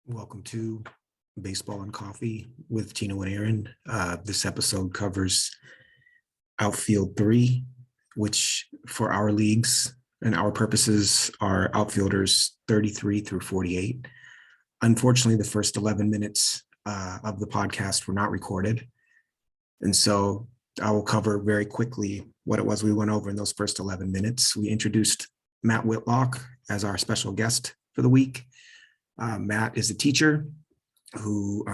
Welcome to Baseball and Coffee with Tino and Aaron. This episode covers Outfield 3, which for our leagues and our purposes are outfielders 33 through 48. Unfortunately, the first 11 minutes of the podcast were not recorded. And so I will cover very quickly what it was we went over in those first 11 minutes. We introduced Matt Whitlock as our special guest for the week. Matt is a teacher who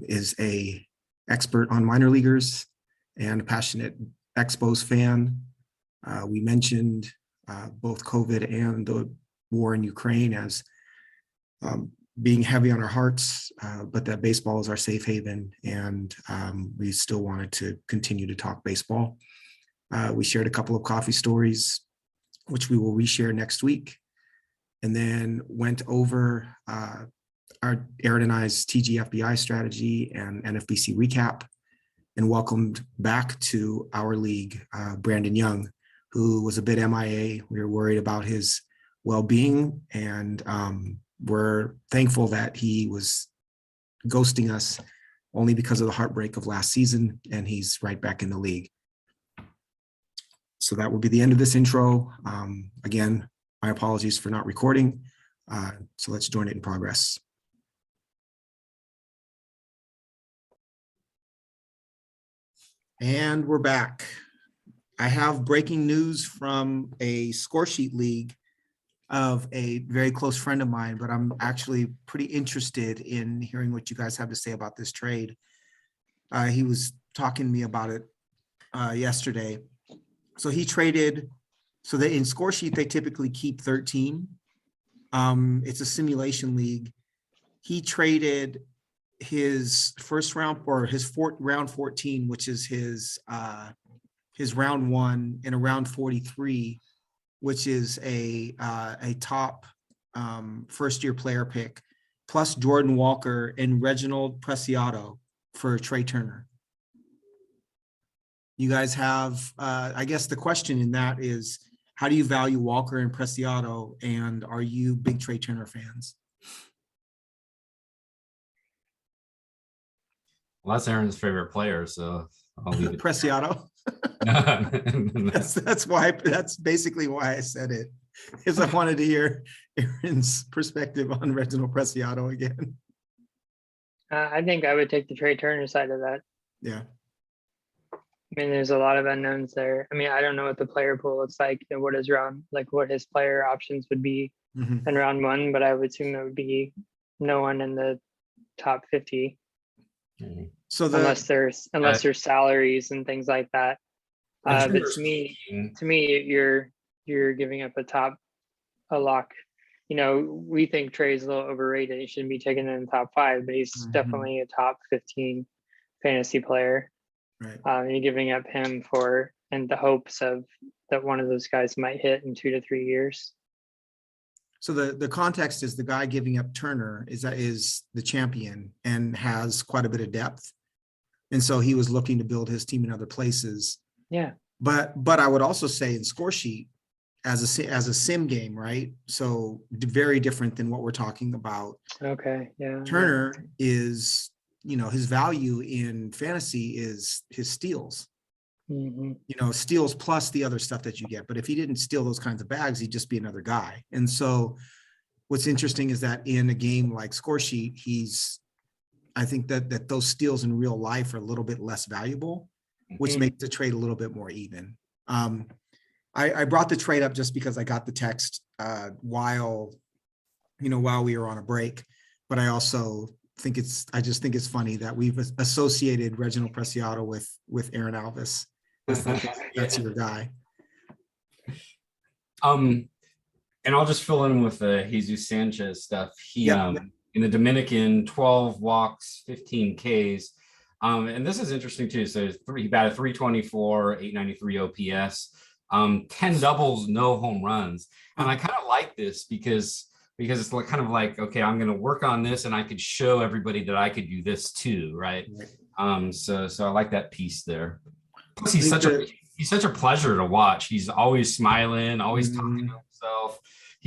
is an expert on minor leaguers and a passionate Expos fan. We mentioned both COVID and the war in Ukraine as being heavy on our hearts, but that baseball is our safe haven, and we still wanted to continue to talk baseball. We shared a couple of coffee stories, which we will reshare next week. And then went over our Aaron and I's TGFBI strategy and NFBC recap, and welcomed back to our league Brandon Young, who was a bit MIA. We were worried about his well-being, and we're thankful that he was ghosting us only because of the heartbreak of last season, and he's right back in the league. So that will be the end of this intro. Again, my apologies for not recording. So let's join it in progress. And we're back. I have breaking news from a score sheet league of a very close friend of mine, but I'm actually pretty interested in hearing what you guys have to say about this trade. He was talking to me about it yesterday. So he traded. So in score sheet, they typically keep 13. It's a simulation league. He traded his first round, or his round 14, which is his round one, in a round 43, which is a top first year player pick, plus Jordan Walker and Reginald Preciado for Trey Turner. You guys have, I guess the question in that is, how do you value Walker and Preciado, and are you big Trey Turner fans? Well, that's Aaron's favorite player, so I'll leave it. Preciado. That's basically why I said it, is I wanted to hear Aaron's perspective on Reginald Preciado again. I think I would take the Trey Turner side of that. Yeah. I mean, there's a lot of unknowns there. I mean, I don't know what the player pool looks like and what his player options would be in round one, but I would assume it would be no one in the top 50. So unless there's salaries and things like that. But to me, you're giving up a lock. You know, we think Trey's a little overrated. He shouldn't be taken in the top 5, but he's definitely a top 15 fantasy player. Right. And you're giving up him in the hopes of that one of those guys might hit in 2 to 3 years. So the context is the guy giving up Turner is the champion and has quite a bit of depth, and so he was looking to build his team in other places. Yeah. But I would also say in score sheet as a sim game, right? So very different than what we're talking about. Okay. Yeah. Turner is, his value in fantasy is his steals. Steals plus the other stuff that you get. But if he didn't steal those kinds of bags, he'd just be another guy. And so what's interesting is that in a game like score sheet, I think that those steals in real life are a little bit less valuable, which makes the trade a little bit more even. I brought the trade up just because I got the text while we were on a break, but I also think I just think it's funny that we've associated Reginald Preciado with Aaron Alvis. That's your guy. And I'll just fill in with the Jesus Sanchez stuff. He in the Dominican, 12 walks, 15 Ks. And this is interesting too. So he batted 324, 893 OPS, 10 doubles, no home runs. And I kind of like this because it's kind of like, okay, I'm going to work on this and I could show everybody that I could do this too. Right. So I like that piece there. Plus, he's such a pleasure to watch. He's always smiling, always talking to himself.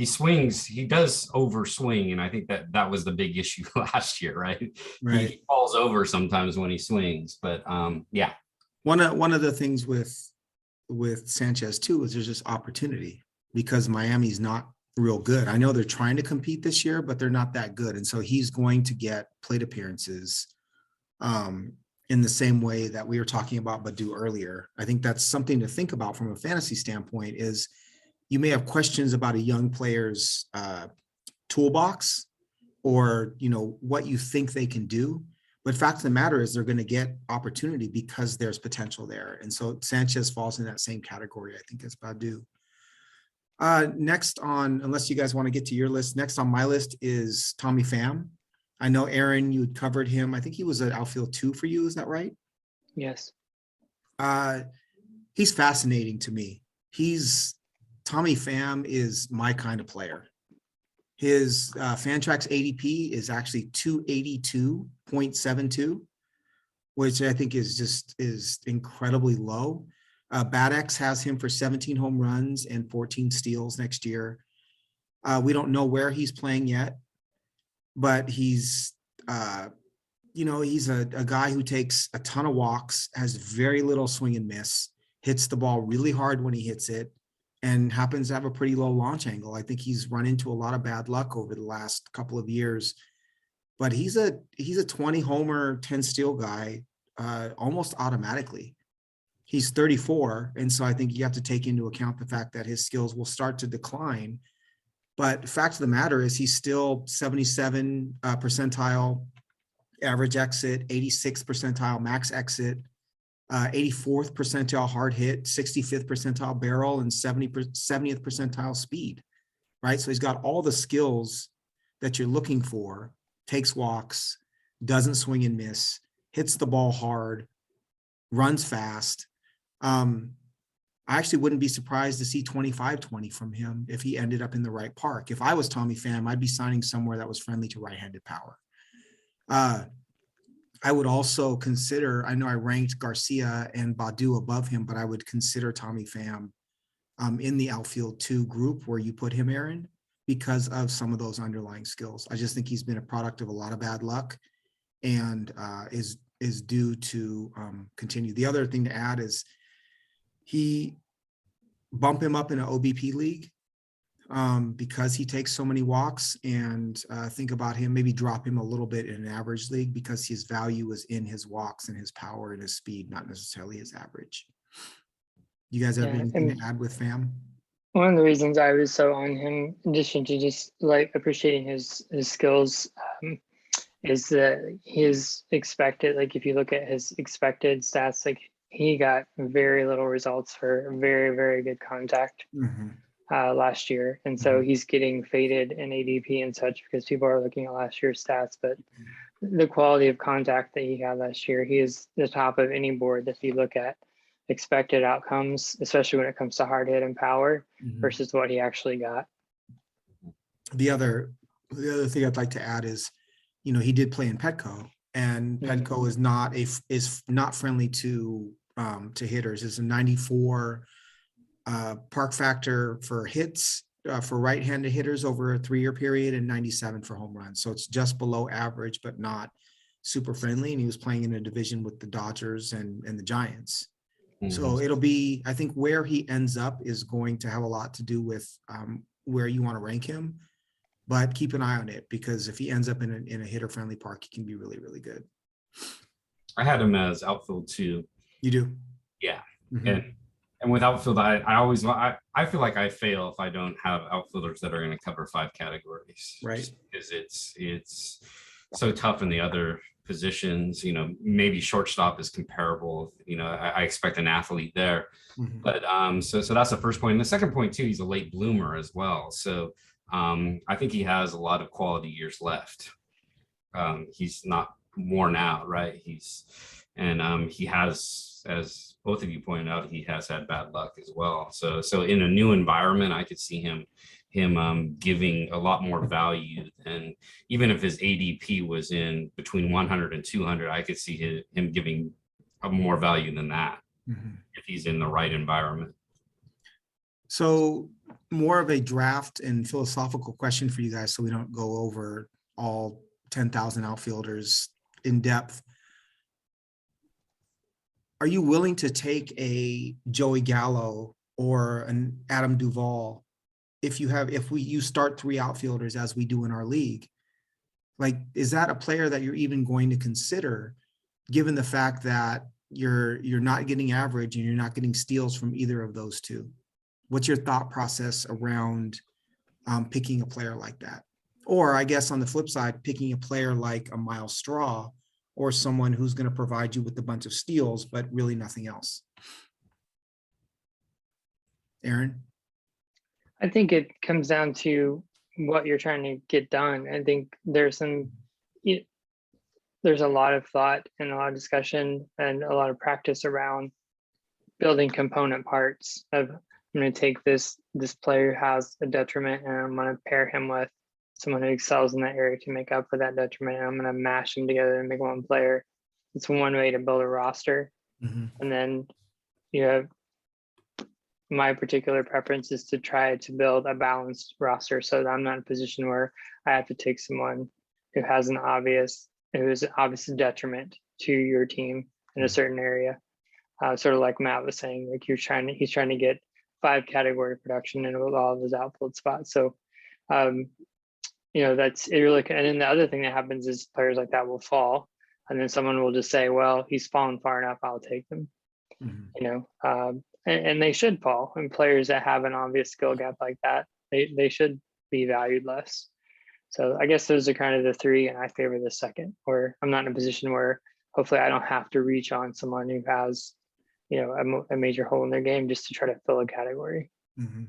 swings, he does overswing, and I think that was the big issue last year, right? Right. He falls over sometimes when he swings, but yeah. One of the things with Sanchez too is there's just opportunity because Miami's not real good. I know they're trying to compete this year, but they're not that good, and so he's going to get plate appearances in the same way that we were talking about Badu earlier. I think that's something to think about from a fantasy standpoint. Is you may have questions about a young player's toolbox or what you think they can do, but fact of the matter is they're going to get opportunity because there's potential there. And so Sanchez falls in that same category, I think, as Badu. Next on, unless you guys want to get to your list, next on my list is Tommy Pham. I know, Aaron, you covered him. I think he was at outfield 2 for you. Is that right? Yes. He's fascinating to me. Tommy Pham is my kind of player. His Fantrax ADP is actually 282.72, which I think is incredibly low. BATX has him for 17 home runs and 14 steals next year. We don't know where he's playing yet, but he's a guy who takes a ton of walks, has very little swing and miss, hits the ball really hard when he hits it, and happens to have a pretty low launch angle. I think he's run into a lot of bad luck over the last couple of years, but he's a 20 homer, 10 steal guy almost automatically. He's 34, and so I think you have to take into account the fact that his skills will start to decline. But the fact of the matter is he's still 77 percentile average exit, 86th percentile max exit, 84th percentile hard hit, 65th percentile barrel, and 70th percentile speed, right? So he's got all the skills that you're looking for, takes walks, doesn't swing and miss, hits the ball hard, runs fast. I actually wouldn't be surprised to see 25-20 from him if he ended up in the right park. If I was Tommy Pham, I'd be signing somewhere that was friendly to right-handed power. I would also consider, I know I ranked Garcia and Badu above him, but I would consider Tommy Pham in the outfield 2 group where you put him, Aaron, because of some of those underlying skills. I just think he's been a product of a lot of bad luck and is due to continue. The other thing to add is bump him up in an OBP league because he takes so many walks, and think about him, maybe drop him a little bit in an average league because his value is in his walks and his power and his speed, not necessarily his average. You guys have anything to add with Pham? One of the reasons I was so on him, in addition to just like appreciating his skills, is that his expected, like if you look at his expected stats, like he got very little results for very, very good contact last year. And so he's getting faded in ADP and such because people are looking at last year's stats, but the quality of contact that he had last year, he is the top of any board that you look at expected outcomes, especially when it comes to hard hit and power versus what he actually got. The other thing I'd like to add is, he did play in Petco, and Petco is not friendly to hitters. It's a 94 park factor for hits for right-handed hitters over a 3-year period and 97 for home runs. So it's just below average, but not super friendly. And he was playing in a division with the Dodgers and the Giants. So it'll be, I think where he ends up is going to have a lot to do with where you want to rank him, but keep an eye on it because if he ends up in a hitter-friendly park, he can be really, really good. I had him as outfield 2. You do? Yeah. And with outfield, I feel like I fail if I don't have outfielders that are going to cover 5 categories. Right. Because it's so tough in the other positions. Maybe shortstop is comparable. I expect an athlete there. But so that's the first point. And the second point too, he's a late bloomer as well. So I think he has a lot of quality years left. He's not worn out, right? He has, as both of you pointed out, he has had bad luck as well. So in a new environment, I could see him giving a lot more value. And even if his ADP was in between 100 and 200, I could see him giving more value than that if he's in the right environment. So more of a draft and philosophical question for you guys, so we don't go over all 10,000 outfielders in depth. Are you willing to take a Joey Gallo or an Adam Duvall if you start 3 outfielders as we do in our league? Like, is that a player that you're even going to consider, given the fact that you're not getting average and you're not getting steals from either of those two? What's your thought process around picking a player like that? Or I guess on the flip side, picking a player like a Miles Straw or someone who's going to provide you with a bunch of steals, but really nothing else. Aaron? I think it comes down to what you're trying to get done. I think there's a lot of thought and a lot of discussion and a lot of practice around building component parts of, I'm going to take this player who has a detriment and I'm going to pair him with someone who excels in that area to make up for that detriment. And I'm going to mash them together and make one player. It's one way to build a roster. Mm-hmm. And then you have, my particular preference is to try to build a balanced roster so that I'm not in a position where I have to take someone who is an obvious detriment to your team in a certain area. Sort of like Matt was saying, like he's trying to get 5 category production in all of his outfield spots. So, that's it really. And then the other thing that happens is players like that will fall, and then someone will just say, well, he's fallen far enough, I'll take them. Mm-hmm. And they should fall. And players that have an obvious skill gap like that, they should be valued less. So I guess those are kind of the 3, and I favor the second, where I'm not in a position where hopefully I don't have to reach on someone who has, a major hole in their game just to try to fill a category. Mm-hmm.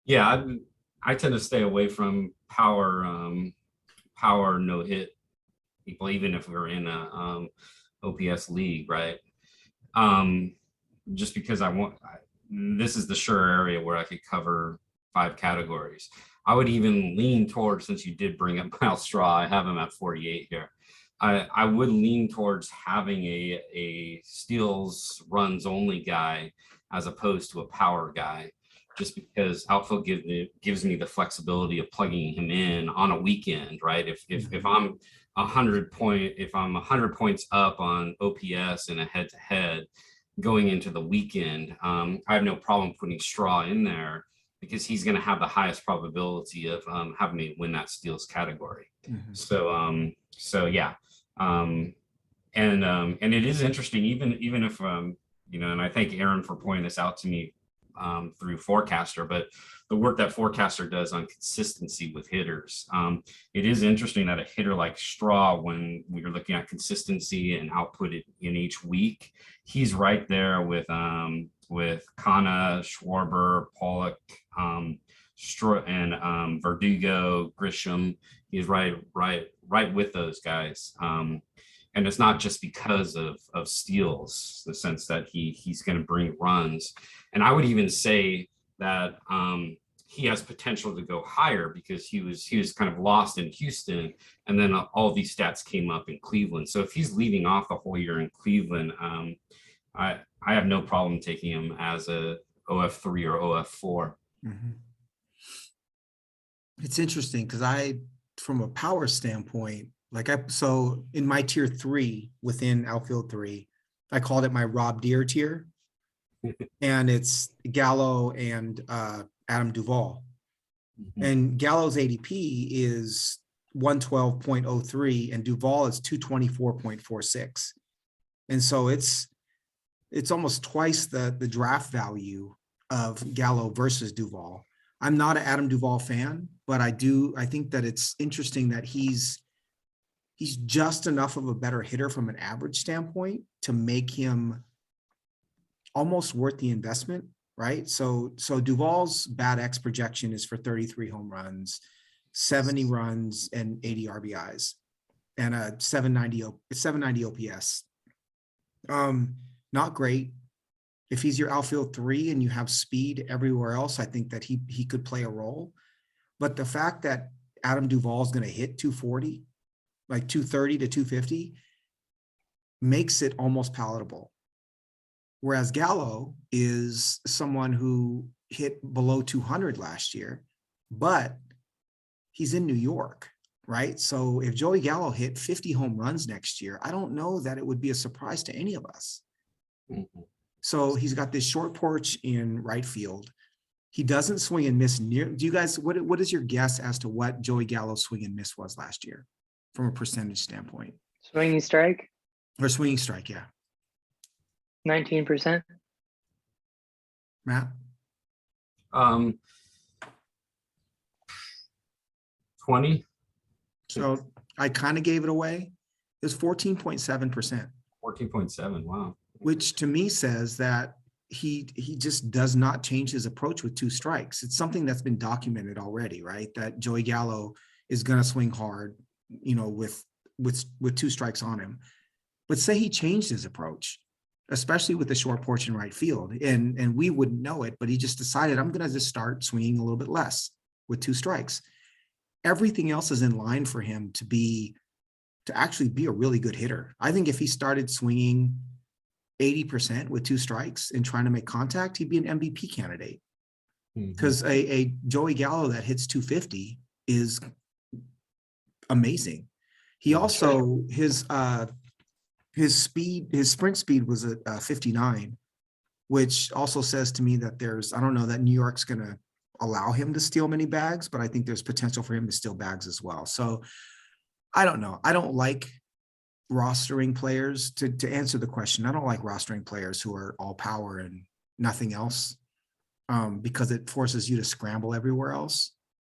Yeah, I tend to stay away from power no hit people, even if we're in a OPS league, right? Just because this is the sure area where I could cover 5 categories. I would even lean towards, since you did bring up Miles Straw, I have him at 48 here. I would lean towards having a steals runs only guy as opposed to a power guy, just because outfield gives me the flexibility of plugging him in on a weekend, right? If I'm 100 points up on OPS in a head-to-head going into the weekend, I have no problem putting Straw in there because he's going to have the highest probability of having me win that steals category. Mm-hmm. So yeah. And it is interesting, even if, and I thank Aaron for pointing this out to me through Forecaster, but the work that Forecaster does on consistency with hitters. It is interesting that a hitter like Straw, when we're looking at consistency and output in each week, he's right there with Kana, Schwarber, Pollock, and Verdugo, Grisham. He's right with those guys. And it's not just because of steals, the sense that he's going to bring runs. And I would even say that he has potential to go higher because he was kind of lost in Houston, and then all these stats came up in Cleveland. So if he's leading off the whole year in Cleveland, I have no problem taking him as a OF3 or OF4. Mm-hmm. It's interesting because from a power standpoint, so in my tier 3 within outfield 3, I called it my Rob Deere tier, and it's Gallo and Adam Duvall. Mm-hmm. And Gallo's ADP is 112.03 and Duvall is 224.46. And so it's almost twice the draft value of Gallo versus Duvall. I'm not an Adam Duvall fan, but I think that it's interesting that he's just enough of a better hitter from an average standpoint to make him almost worth the investment, right? So Duvall's bad X projection is for 33 home runs, 70 runs, and 80 RBIs, and a 790 OPS. Not great. If he's your outfield 3 and you have speed everywhere else, I think that he could play a role. But the fact that Adam Duvall is going to hit 240, like 230 to 250, makes it almost palatable. Whereas Gallo is someone who hit below 200 last year, but he's in New York, right? So if Joey Gallo hit 50 home runs next year, I don't know that it would be a surprise to any of us. Mm-hmm. So he's got this short porch in right field. He doesn't swing and miss near. Do you guys, what is your guess as to what Joey Gallo's swing and miss was last year from a percentage standpoint? Swinging strike? Or swinging strike, yeah. 19%. Matt? 20. So I kind of gave it away. It was 14.7%. 14.7, wow. Which to me says that he just does not change his approach with two strikes. It's something that's been documented already, right? That Joey Gallo is going to swing hard, with two strikes on him. But say he changed his approach, especially with the short porch in right field, and we wouldn't know it, but he just decided, I'm going to just start swinging a little bit less with two strikes. Everything else is in line for him to actually be a really good hitter. I think if he started swinging 80% with two strikes and trying to make contact, he'd be an MVP candidate. Because a Joey Gallo that hits 250 is amazing. He also, his sprint speed was a 59, which also says to me that I don't know that New York's going to allow him to steal many bags, but I think there's potential for him to steal bags as well. So I don't know. I don't like rostering players to answer the question. I don't like rostering players who are all power and nothing else, because it forces you to scramble everywhere else.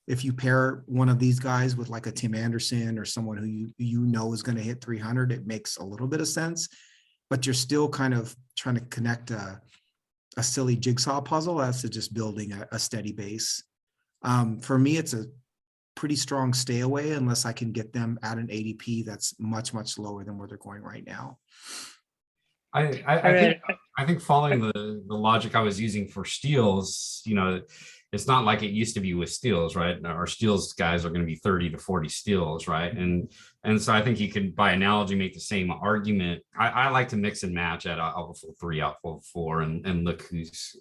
If you pair one of these guys with like a Tim Anderson or someone who you know is going to hit 300, it makes a little bit of sense, but you're still kind of trying to connect a silly jigsaw puzzle as to just building a steady base. For me, it's a pretty strong stay away unless I can get them at an ADP that's much, much lower than where they're going right now. I think following the logic I was using for steals, it's not like it used to be with steals, right? Our steals guys are going to be 30 to 40 steals, right? And so I think you could, by analogy, make the same argument. I like to mix and match at outfield 3, outfield 4, and look who's,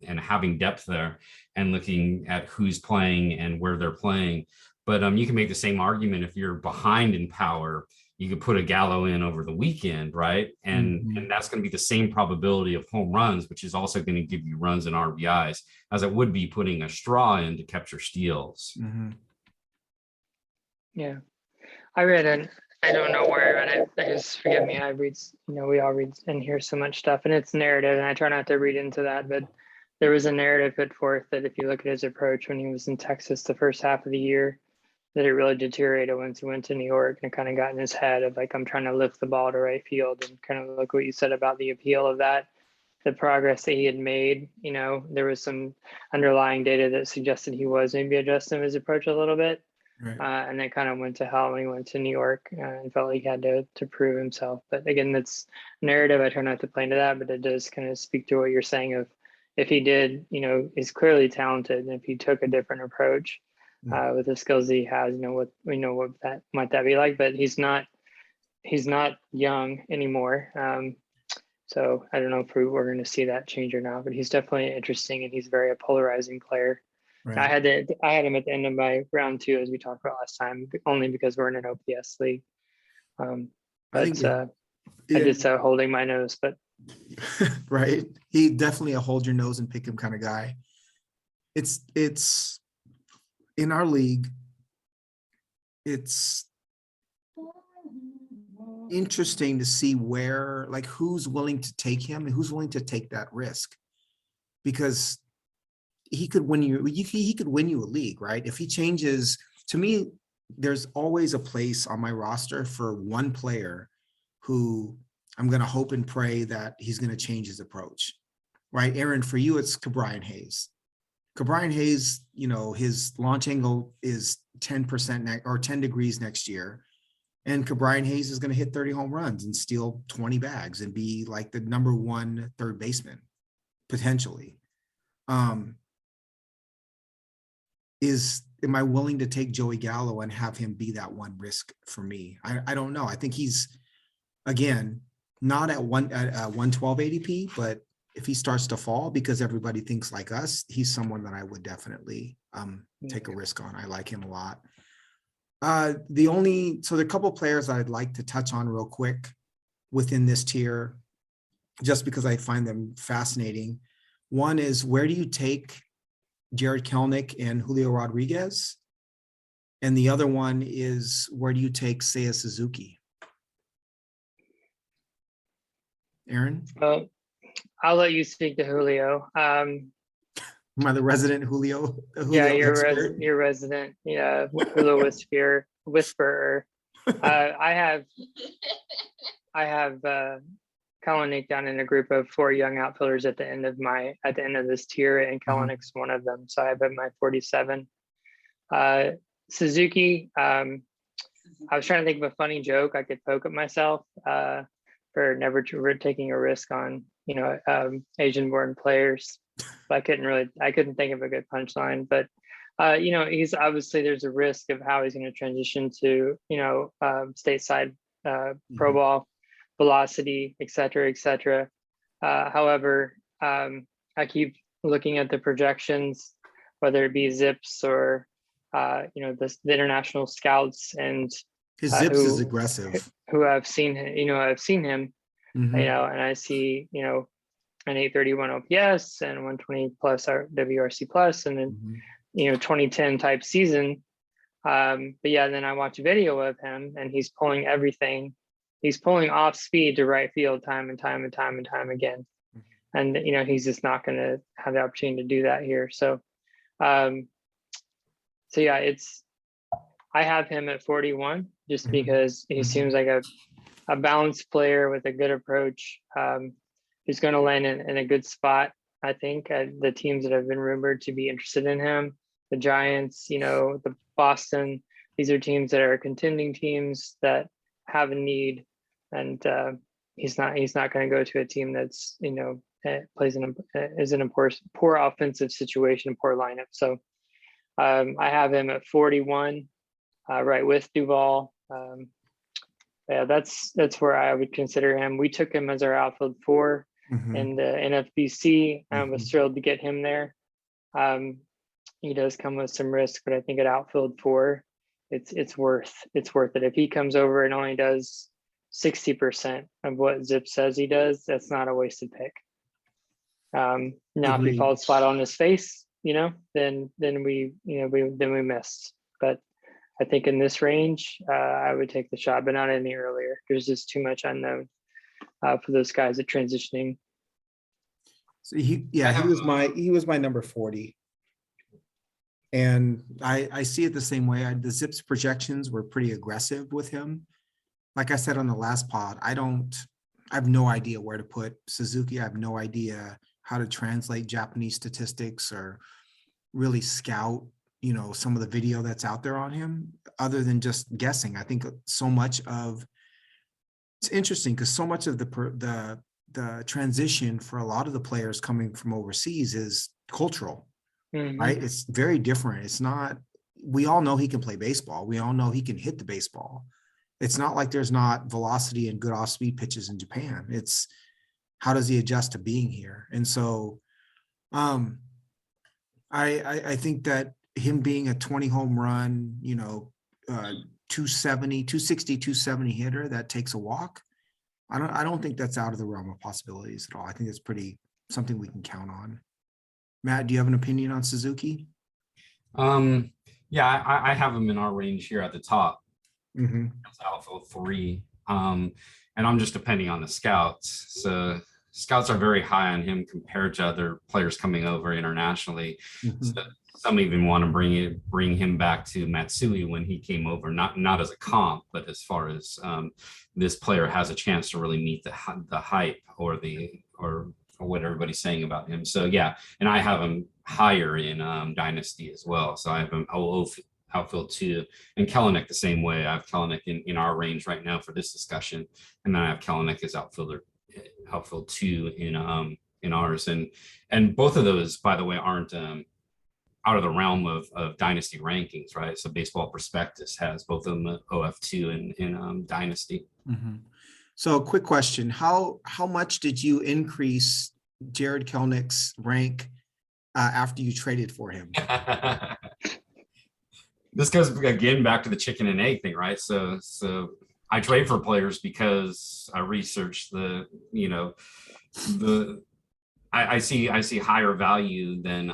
and having depth there and looking at who's playing and where they're playing. But you can make the same argument if you're behind in power. You could put a Gallo in over the weekend, right? And that's going to be the same probability of home runs, which is also going to give you runs and RBIs, as it would be putting a Straw in to capture steals. Yeah, I read it. I don't know where I read it. Just forgive me. I read, we all read and hear so much stuff, and it's narrative, and I try not to read into that. But there was a narrative put forth that if you look at his approach when he was in Texas the first half of the year, that it really deteriorated once he went to New York, and it kind of got in his head of like, I'm trying to lift the ball to right field, and kind of like what you said about the appeal of that, the progress that he had made. There was some underlying data that suggested he was maybe adjusting his approach a little bit. Right. And it kind of went to hell when he went to New York and felt like he had to prove himself. But again, that's narrative. I try not to play into that, but it does kind of speak to what you're saying of if he did, he's clearly talented, and if he took a different approach, with the skills that he has, what that might be like, but he's not young anymore. So I don't know if we're going to see that change or not, but he's definitely interesting, and he's very a polarizing player. Right. I had him at the end of my round 2, as we talked about last time, only because we're in an OPS league. I did so holding my nose, but right. He definitely a hold your nose and pick him kind of guy. It's in our league, it's interesting to see who's willing to take him and who's willing to take that risk, because he could win you a league, right? If he changes, to me, there's always a place on my roster for one player who I'm going to hope and pray that he's going to change his approach, right? Aaron, for you, it's Ke'Bryan Hayes. Ke'Bryan Hayes, his launch angle is 10% or 10 degrees next year. And Ke'Bryan Hayes is going to hit 30 home runs and steal 20 bags and be like the number 1 third baseman, potentially. Am I willing to take Joey Gallo and have him be that one risk for me? I don't know. I think he's, again, not at 112 ADP, but if he starts to fall because everybody thinks like us, he's someone that I would definitely take a risk on. I like him a lot. So there are a couple players that I'd like to touch on real quick within this tier, just because I find them fascinating. One is, where do you take Jared Kelenic and Julio Rodriguez? And the other one is, where do you take Seiya Suzuki? Aaron? I'll let you speak to Julio. Am I the resident Julio Yeah, expert? you're resident. Yeah, Julio whisperer. I have Kelenic down in a group of 4 young outfielders at the end of this tier, and Kelenic's one of them. So I have at my 47. Suzuki. I was trying to think of a funny joke I could poke at myself for never taking a risk on Asian-born players. But I couldn't think of a good punchline. But he's obviously, there's a risk of how he's going to transition to stateside pro ball, velocity, et cetera. However, I keep looking at the projections, whether it be Zips or the international scouts, and his Zips is aggressive. Who I've seen him, and I see an 831 OPS and 120 plus WRC plus, and then 2010 type season. But yeah, then I watch a video of him, and he's pulling everything. He's pulling off speed to right field time and time again. And he's just not going to have the opportunity to do that here. So yeah, I have him at 41 just because he seems like a balanced player with a good approach. He's going to land in a good spot, I think. The teams that have been rumored to be interested in him, the Giants, the Boston, these are teams that are contending teams that have a need, and he's not going to go to a team that's is in a poor offensive situation, poor lineup. So I have him at 41, right with Duvall. Yeah, that's where I would consider him. We took him as our outfield 4 in the NFBC. I was thrilled to get him there. He does come with some risk, but I think at outfield 4, it's worth it. If he comes over and only does 60% of what Zip says he does, that's not a wasted pick. Now, if he falls flat on his face, then we missed. But I think in this range, I would take the shot, but not any earlier. There's just too much unknown for those guys at transitioning. So he was my number 40, and I see it the same way. The Zips projections were pretty aggressive with him. Like I said on the last pod, I have no idea where to put Suzuki. I have no idea how to translate Japanese statistics or really scout some of the video that's out there on him, other than just guessing. I think it's interesting because so much of the transition for a lot of the players coming from overseas is cultural, right? It's very different. It's not, we all know he can play baseball. We all know he can hit the baseball. It's not like there's not velocity and good off-speed pitches in Japan. It's how does he adjust to being here? And so I think that him being a 20 home run, 260, 270 hitter that takes a walk, I don't think that's out of the realm of possibilities at all. I think it's something we can count on. Matt, do you have an opinion on Suzuki? Yeah, I have him in our range here at the top. Outfield 3. And I'm just depending on the scouts. So scouts are very high on him compared to other players coming over internationally. So some even want to bring him back to Matsui when he came over, not as a comp, but as far as this player has a chance to really meet the hype or what everybody's saying about him. So yeah, and I have him higher in Dynasty as well. So I have him outfield 2, and Kelenic the same way. I have Kelenic in our range right now for this discussion, and then I have Kelenic as outfield 2 in ours, and both of those, by the way, aren't out of the realm of Dynasty rankings, right? So Baseball Prospectus has both of them at OF2 and Dynasty. So quick question, how much did you increase Jared Kelnick's rank after you traded for him? This goes again back to the chicken and egg thing, right? So I trade for players because I research the, you know, I see higher value than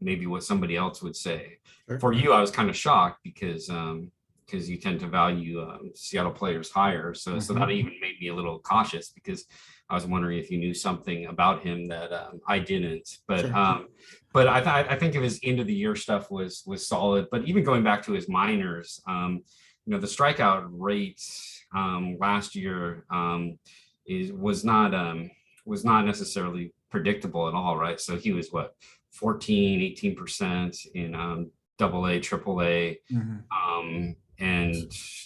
maybe what somebody else would say. Sure. For you, I was kind of shocked because you tend to value Seattle players higher. So that even made me a little cautious, because I was wondering if you knew something about him that I didn't. But Sure. but I think of his end of the year stuff was solid. But even going back to his minors, you know, the strikeout rate last year was not necessarily predictable at all, right? So he was what, 14, 18% in double A, triple A. And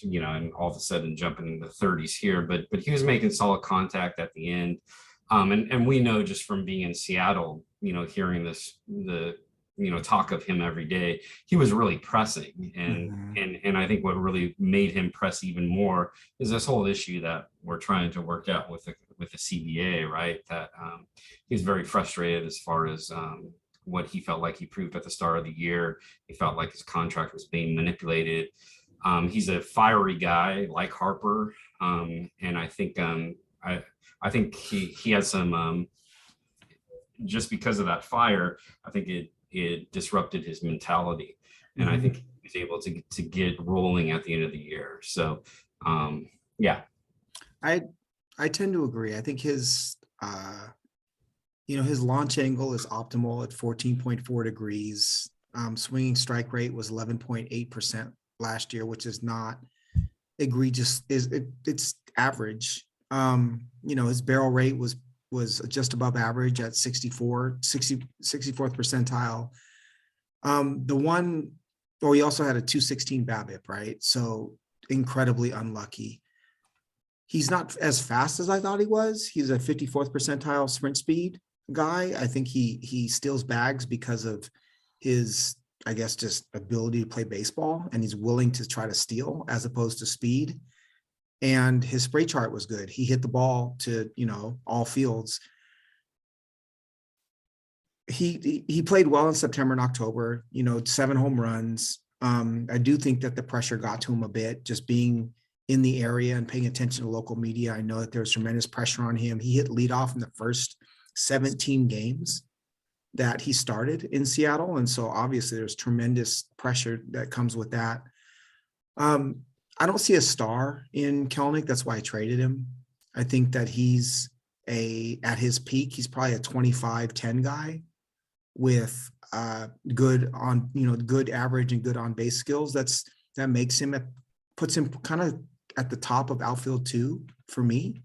you know, and all of a sudden jumping into the 30s here, but he was making solid contact at the end. And we know just from being in Seattle, you know, hearing the talk of him every day, he was really pressing. And I think what really made him press even more is this whole issue that we're trying to work out with the CBA, right? That he was very frustrated as far as what he felt like he proved at the start of the year. He felt like his contract was being manipulated. He's a fiery guy like Harper, and I think I think he has some just because of that fire. I think it disrupted his mentality, and I think he was able to get rolling at the end of the year. So yeah, I tend to agree. I think his his launch angle is optimal at 14.4 degrees. Swinging strike rate was 11.8% last year, which is not egregious. It's average. His barrel rate was just above average at 64th percentile. He also had a 216 BABIP, right? So incredibly unlucky. He's not as fast as I thought he was. He's a 54th percentile sprint speed guy. I think he steals bags because of his, I guess, just ability to play baseball, and he's willing to try to steal as opposed to speed. And his spray chart was good. He hit the ball to, all fields. He played well in September and October, 7 home runs. I do think that the pressure got to him a bit, just being in the area and paying attention to local media. I know that there's tremendous pressure on him. He hit leadoff in the first 17 games that he started in Seattle. And so obviously there's tremendous pressure that comes with that. I don't see a star in Kelnick. That's why I traded him. I think that he's at his peak, he's probably a 25-10 guy with good average and good on base skills. That makes him, puts him kind of at the top of outfield too for me.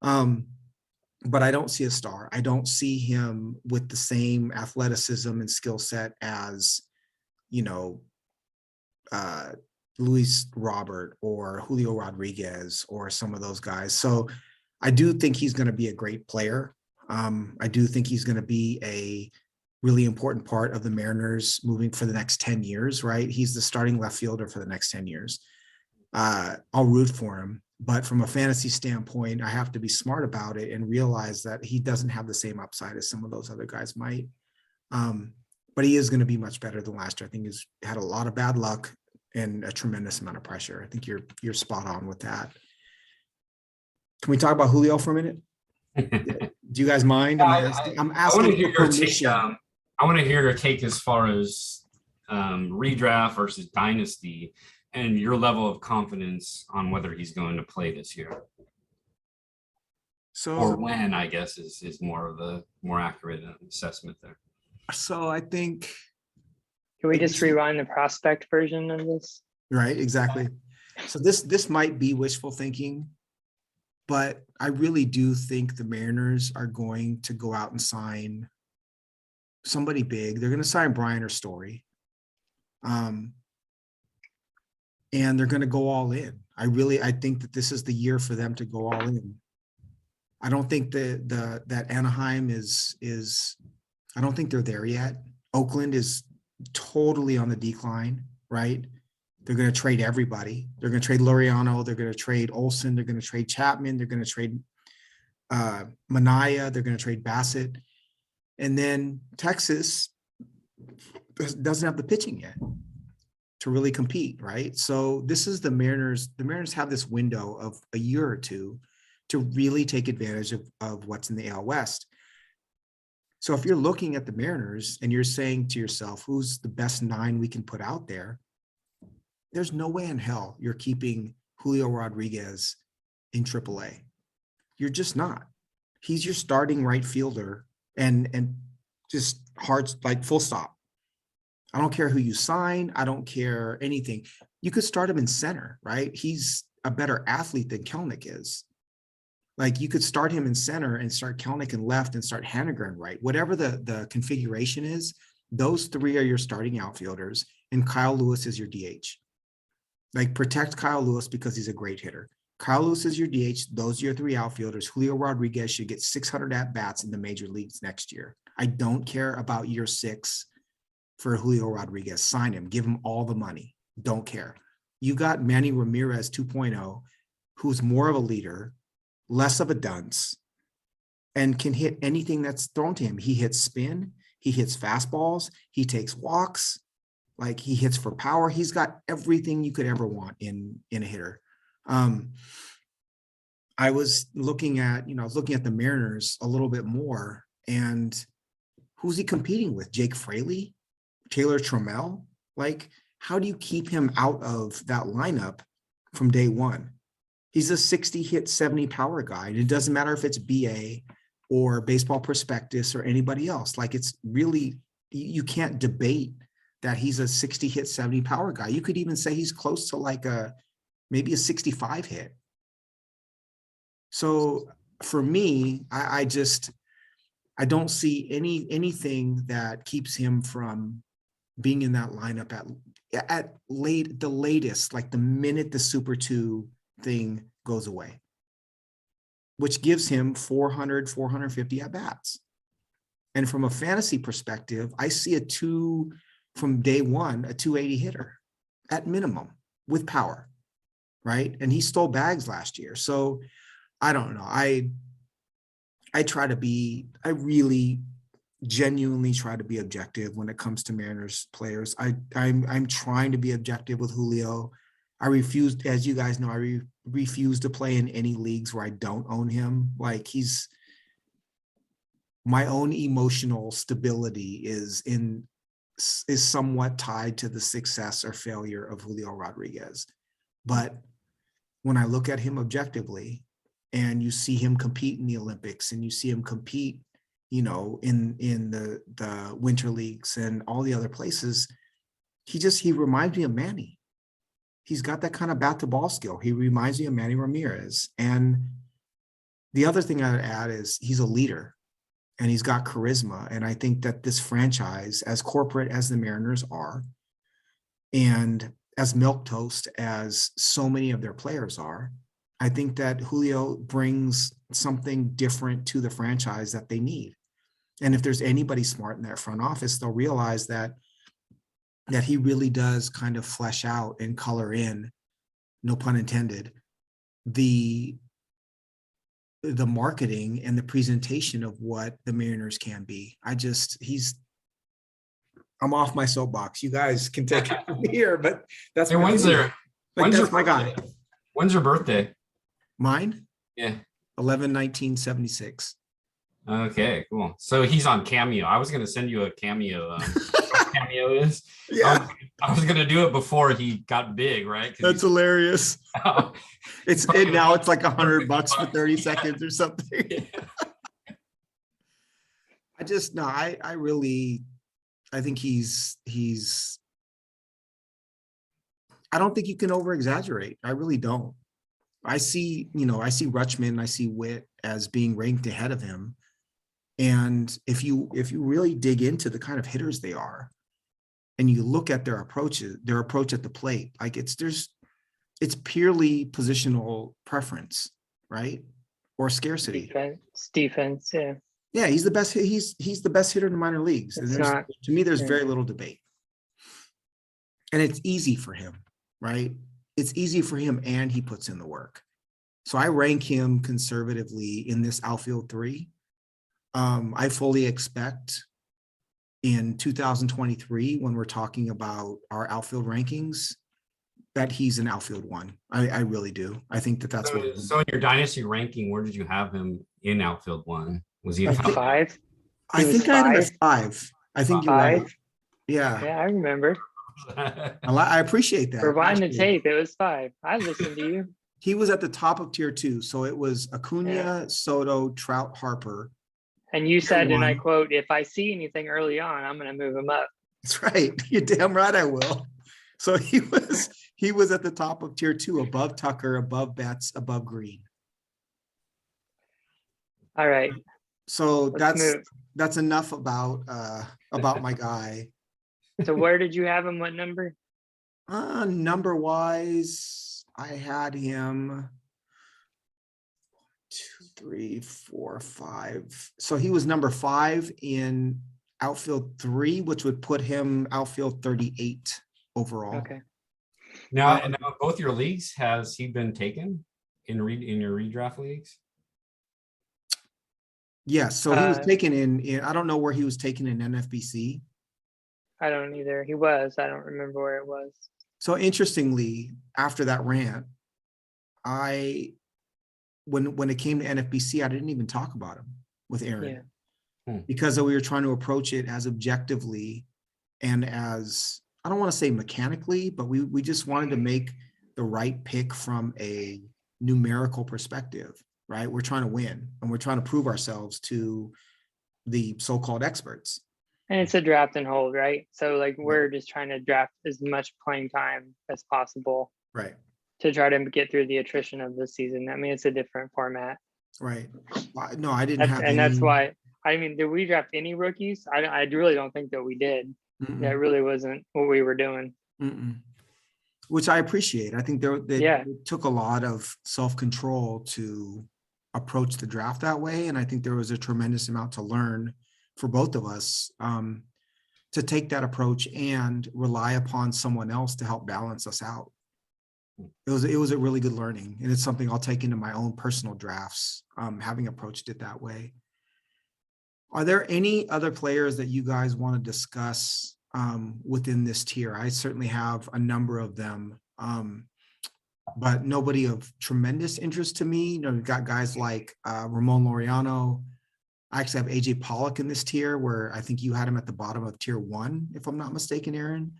But I don't see a star. I don't see him with the same athleticism and skill set as, Luis Robert or Julio Rodriguez or some of those guys. So I do think he's going to be a great player. I do think he's going to be a really important part of the Mariners moving for the next 10 years, right? He's the starting left fielder for the next 10 years. I'll root for him. But from a fantasy standpoint, I have to be smart about it and realize that he doesn't have the same upside as some of those other guys might. But he is going to be much better than last year. I think he's had a lot of bad luck and a tremendous amount of pressure. I think you're spot on with that. Can we talk about Julio for a minute? Do you guys mind? I'm asking I want to hear your permission. take. I want to hear your take as far as redraft versus dynasty, and your level of confidence on whether he's going to play this year. Or when, I guess, is more of the more accurate assessment there. So I think. Can we just rewind the prospect version of this? Right, exactly. So this might be wishful thinking, but I really do think the Mariners are going to go out and sign somebody big. They're going to sign Brian or Story. And they're going to go all in. I think that this is the year for them to go all in. I don't think that Anaheim is I don't think they're there yet. Oakland is totally on the decline, right? They're going to trade everybody. They're going to trade Laureano. They're going to trade Olsen. They're going to trade Chapman. They're going to trade Mania, they're going to trade Bassett. And then Texas doesn't have the pitching yet to really compete, right? So this is the Mariners. The Mariners have this window of a year or two to really take advantage of what's in the AL West. So if you're looking at the Mariners and you're saying to yourself, who's the best 9 we can put out there? There's no way in hell you're keeping Julio Rodriguez in AAA. You're just not. He's your starting right fielder and just hard, like full stop. I don't care who you sign. I don't care anything. You could start him in center, right? He's a better athlete than Kelnick is. Like you could start him in center and start Kelnick in left and start Haniger in right. Whatever the configuration is, those 3 are your starting outfielders and Kyle Lewis is your DH. Like protect Kyle Lewis because he's a great hitter. Kyle Lewis is your DH. Those are your 3 outfielders. Julio Rodriguez should get 600 at-bats in the major leagues next year. I don't care about year 6 for Julio Rodriguez. Sign him. Give him all the money. Don't care. You got Manny Ramirez 2.0, who's more of a leader, less of a dunce, and can hit anything that's thrown to him. He hits spin. He hits fastballs. He takes walks. Like he hits for power. He's got everything you could ever want in a hitter. I was looking at the Mariners a little bit more, and who's he competing with? Jake Fraley, Taylor Trammell? Like, how do you keep him out of that lineup from day one? He's a 60 hit, 70 power guy. And it doesn't matter if it's BA or Baseball Prospectus or anybody else. Like it's really, you can't debate that he's a 60 hit, 70 power guy. You could even say he's close to like maybe a 65 hit. So for me, I don't see anything that keeps him from being in that lineup at the latest, like the minute the Super 2 thing goes away, which gives him 400, 450 at bats. And from a fantasy perspective, I see from day one, a 280 hitter at minimum with power, right? And he stole bags last year. So I don't know. I really genuinely try to be objective when it comes to Mariners players. I'm trying to be objective with Julio. I refused, as you guys know, I refuse to play in any leagues where I don't own him. Like my own emotional stability is somewhat tied to the success or failure of Julio Rodriguez. But when I look at him objectively and you see him compete in the Olympics and you see him compete, in the winter leagues and all the other places, he reminds me of Manny. He's got that kind of bat to ball skill. He reminds me of Manny Ramirez. And the other thing I would add is he's a leader and he's got charisma. And I think that this franchise, as corporate as the Mariners are, and as milquetoast as so many of their players are, I think that Julio brings something different to the franchise that they need. And if there's anybody smart in that front office, they'll realize that he really does kind of flesh out and color in, no pun intended, the marketing and the presentation of what the Mariners can be. I'm off my soapbox. You guys can take it from here, but that's when's your my guy. When's your birthday? Mine? Yeah. 11/19/76. Okay, cool. So he's on Cameo. I was going to send you a Cameo. Cameo is. Yeah. I was going to do it before he got big, right? That's hilarious. Now it's like $100 for 30 seconds or something. Yeah. I think he's I don't think you can over exaggerate. I really don't. I see Rutschman, I see Witt as being ranked ahead of him. And if you really dig into the kind of hitters they are, and you look at their approach at the plate, like it's purely positional preference, right? Or scarcity. Defense, yeah. Yeah, he's the best. He's the best hitter in the minor leagues. And to me, there's very little debate. And it's easy for him, right? It's easy for him, and he puts in the work. So I rank him conservatively in this outfield 3. I fully expect in 2023, when we're talking about our outfield rankings, that he's an outfield 1. I really do. I think that that's what. So in your dynasty ranking, where did you have him in outfield 1? Was he a 5? I think I had him at 5. I think you're right. 5? Yeah. Yeah, I remember. I appreciate that. Rewind the actually. tape. It was 5. I listened to you. He was at the top of tier 2. So it was Acuna, Yeah. Soto, Trout, Harper. And you said, Tier and I 1. quote, if I see anything early on, I'm going to move him up. That's right. You're damn right I will. So he was at the top of tier 2, above Tucker, above Betts, above Green. All right. So Let's move. that's enough about my guy. So where did you have him? What number? Number wise, I had him 2, 3, 4, 5. So he was number 5 in outfield 3, which would put him outfield 38 overall. Okay. Now both your leagues, has he been taken in your redraft leagues? Yes. So he was taken in, I don't know where he was taken in NFBC. I don't either. He was. I don't remember where it was. So interestingly, after that rant, when it came to NFBC, I didn't even talk about him with Aaron. Yeah. Because we were trying to approach it as objectively and as, I don't want to say mechanically, but we just wanted to make the right pick from a numerical perspective, right? We're trying to win and we're trying to prove ourselves to the so-called experts. And it's a draft and hold, right? So like we're just trying to draft as much playing time as possible. Right. To try to get through the attrition of the season. I mean, it's a different format. Right. No, I didn't have. And that's why, I mean, did we draft any rookies? I really don't think that we did. That really wasn't what we were doing. Which I appreciate. I think they took a lot of self-control to approach the draft that way. And I think there was a tremendous amount to learn for both of us to take that approach and rely upon someone else to help balance us out. It was a really good learning, and it's something I'll take into my own personal drafts, having approached it that way. Are there any other players that you guys want to discuss within this tier? I certainly have a number of them, but nobody of tremendous interest to me. You know, we've got guys like Ramon Laureano. I actually have AJ Pollock in this tier, where I think you had him at the bottom of tier 1, if I'm not mistaken, Aaron.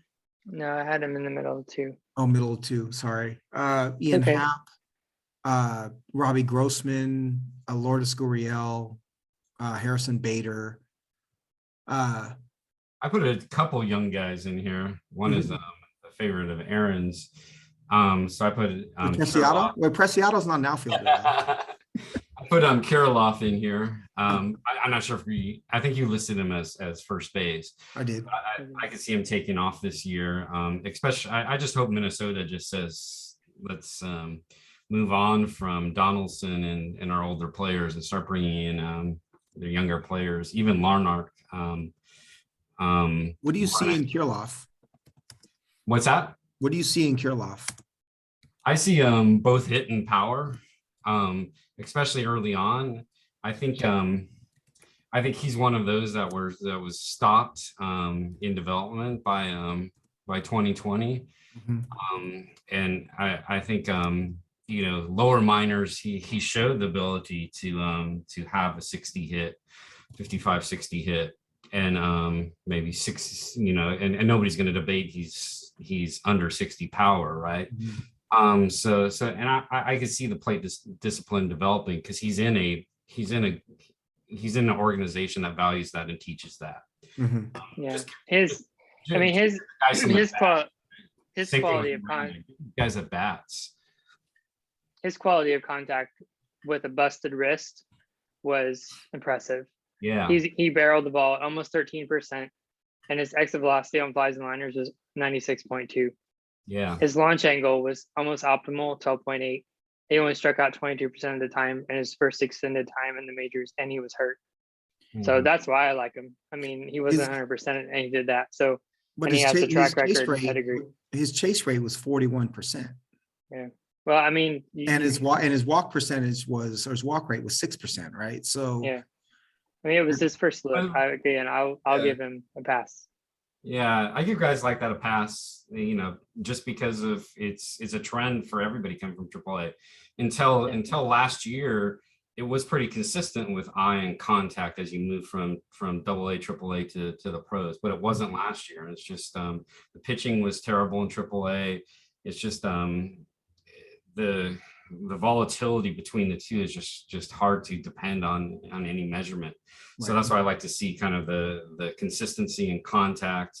No, I had him in the middle of 2. Oh, middle of 2. Sorry. Ian Happ, Robbie Grossman, Lourdes Gurriel, Harrison Bader. I put a couple young guys in here. One is a favorite of Aaron's. So I put Preciado. Well, Preciado's not an outfielder. I put Kirilloff in here. I'm not sure if I think you listed him as first base. I did. I could see him taking off this year. Especially, I just hope Minnesota just says, let's move on from Donaldson and our older players and start bringing in their younger players, even Larnach. What do you see in Kirilloff? What's that? What do you see in Kirilloff? I see both hit and power, especially early on. I think he's one of those that was stopped in development by 2020. And I think lower minors, he showed the ability to have a 60 hit, 55, 60 hit, and maybe 6, and nobody's going to debate he's under 60 power, right? So I could see the plate discipline developing, because he's in an organization that values that and teaches that. Yeah, his quality of contact. Guys at bats. His quality of contact with a busted wrist was impressive. Yeah, he barreled the ball almost 13%, and his exit velocity on flies and liners was 96.2. Yeah, his launch angle was almost optimal, 12.8. He only struck out 22% of the time in his first extended time in the majors, and he was hurt. So that's why I like him. I mean, he wasn't 100%, and he did that. So, but and he has a track record pedigree. His chase rate was 41%. Yeah. Well, I mean, and his walk percentage was, or his walk rate was 6%, right? So yeah, I mean, it was his first look. I'll give him a pass. Yeah, I give guys like that a pass, you know, just because of it's a trend for everybody coming from AAA. Until last year, it was pretty consistent with eye and contact as you move from AA, AAA to the pros, but it wasn't last year. It's just the pitching was terrible in AAA. It's just the volatility between the two is just hard to depend on any measurement. So that's why I like to see kind of the consistency in contact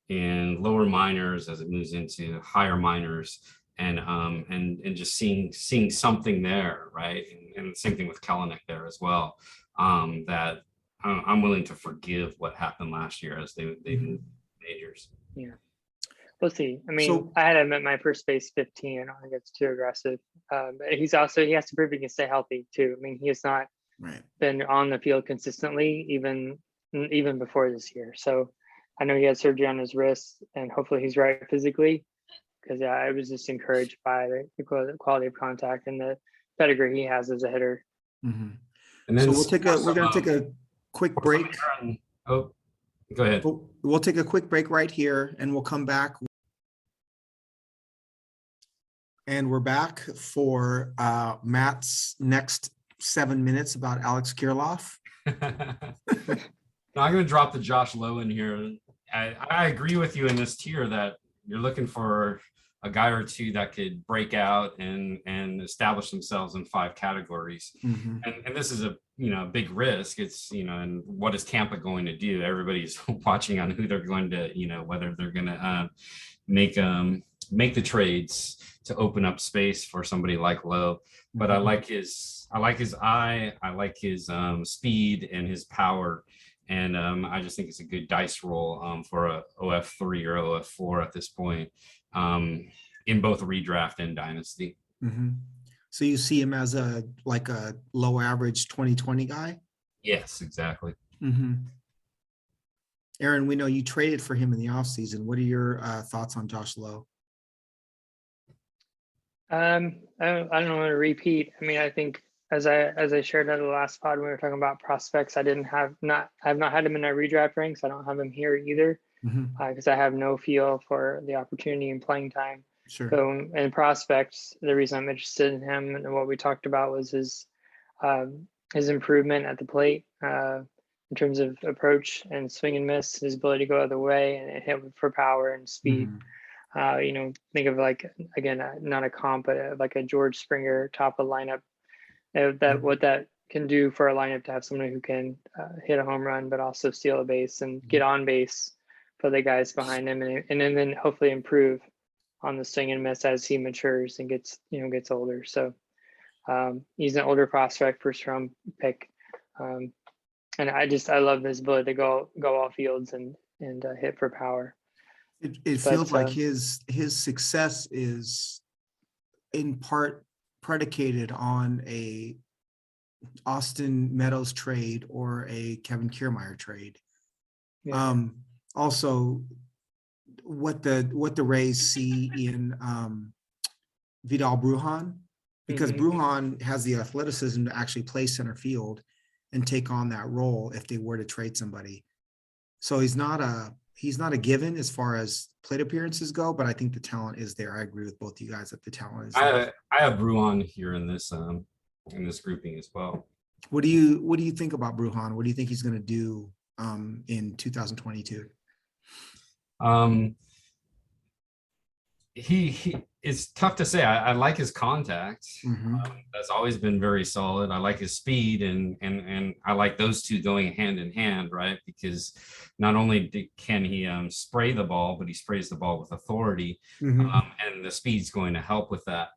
and lower minors as it moves into higher minors, and just seeing something there, right? And the same thing with Kellenic there as well. That I'm willing to forgive what happened last year as they moved majors. Yeah. We'll see. I mean, I had him at my first base 15. I don't think it's too aggressive. But he has to prove he can stay healthy too. I mean, he has not been on the field consistently even before this year. So I know he had surgery on his wrist, and hopefully he's right physically, because I was just encouraged by the quality of contact and the pedigree he has as a hitter. And then so we're going to take a quick break. Oh, go ahead. We'll take a quick break right here, and we'll come back. And we're back for Matt's next 7 minutes about Alex Kirilloff. Now I'm going to drop the Josh Lowe in here. I agree with you in this tier that you're looking for a guy or two that could break out and establish themselves in 5 categories. And this is a big risk. It's, and what is Tampa going to do? Everybody's watching on who they're going to, whether they're going to make the trades to open up space for somebody like Lowe. But I like his eye, I like his speed and his power. And I just think it's a good dice roll for a OF3 or OF4 at this point, in both redraft and dynasty. So you see him as a low average 2020 guy? Yes, exactly. Aaron, we know you traded for him in the offseason. What are your thoughts on Josh Lowe? I don't want to repeat. I mean, I think as I shared at the last pod when we were talking about prospects, I have not had him in our redraft ranks. I don't have him here either, because I have no feel for the opportunity and playing time. Sure. So in prospects, the reason I'm interested in him and what we talked about was his improvement at the plate in terms of approach and swing and miss, his ability to go other way and hit for power and speed. Think of again, not a comp, but like a George Springer top of lineup. What that can do for a lineup to have somebody who can hit a home run, but also steal a base and get on base for the guys behind him, and then hopefully improve on the swing and miss as he matures and gets older. So he's an older prospect, first round pick, and I love his ability to go all fields and hit for power. It feels like his success is in part predicated on a Austin Meadows trade or a Kevin Kiermaier trade. Also, what the Rays see in Vidal Brujan, because Brujan has the athleticism to actually play center field and take on that role if they were to trade somebody. So he's not a given as far as plate appearances go, but I think the talent is there. I agree with both you guys that the talent is there. I have Brujan here in this grouping as well. What do you think about Brujan? What do you think he's going to do in 2022? He it's tough to say. I like his contact. That's always been very solid. I like his speed, and I like those two going hand in hand, right? Because not only can he spray the ball, but he sprays the ball with authority, and the speed's going to help with that.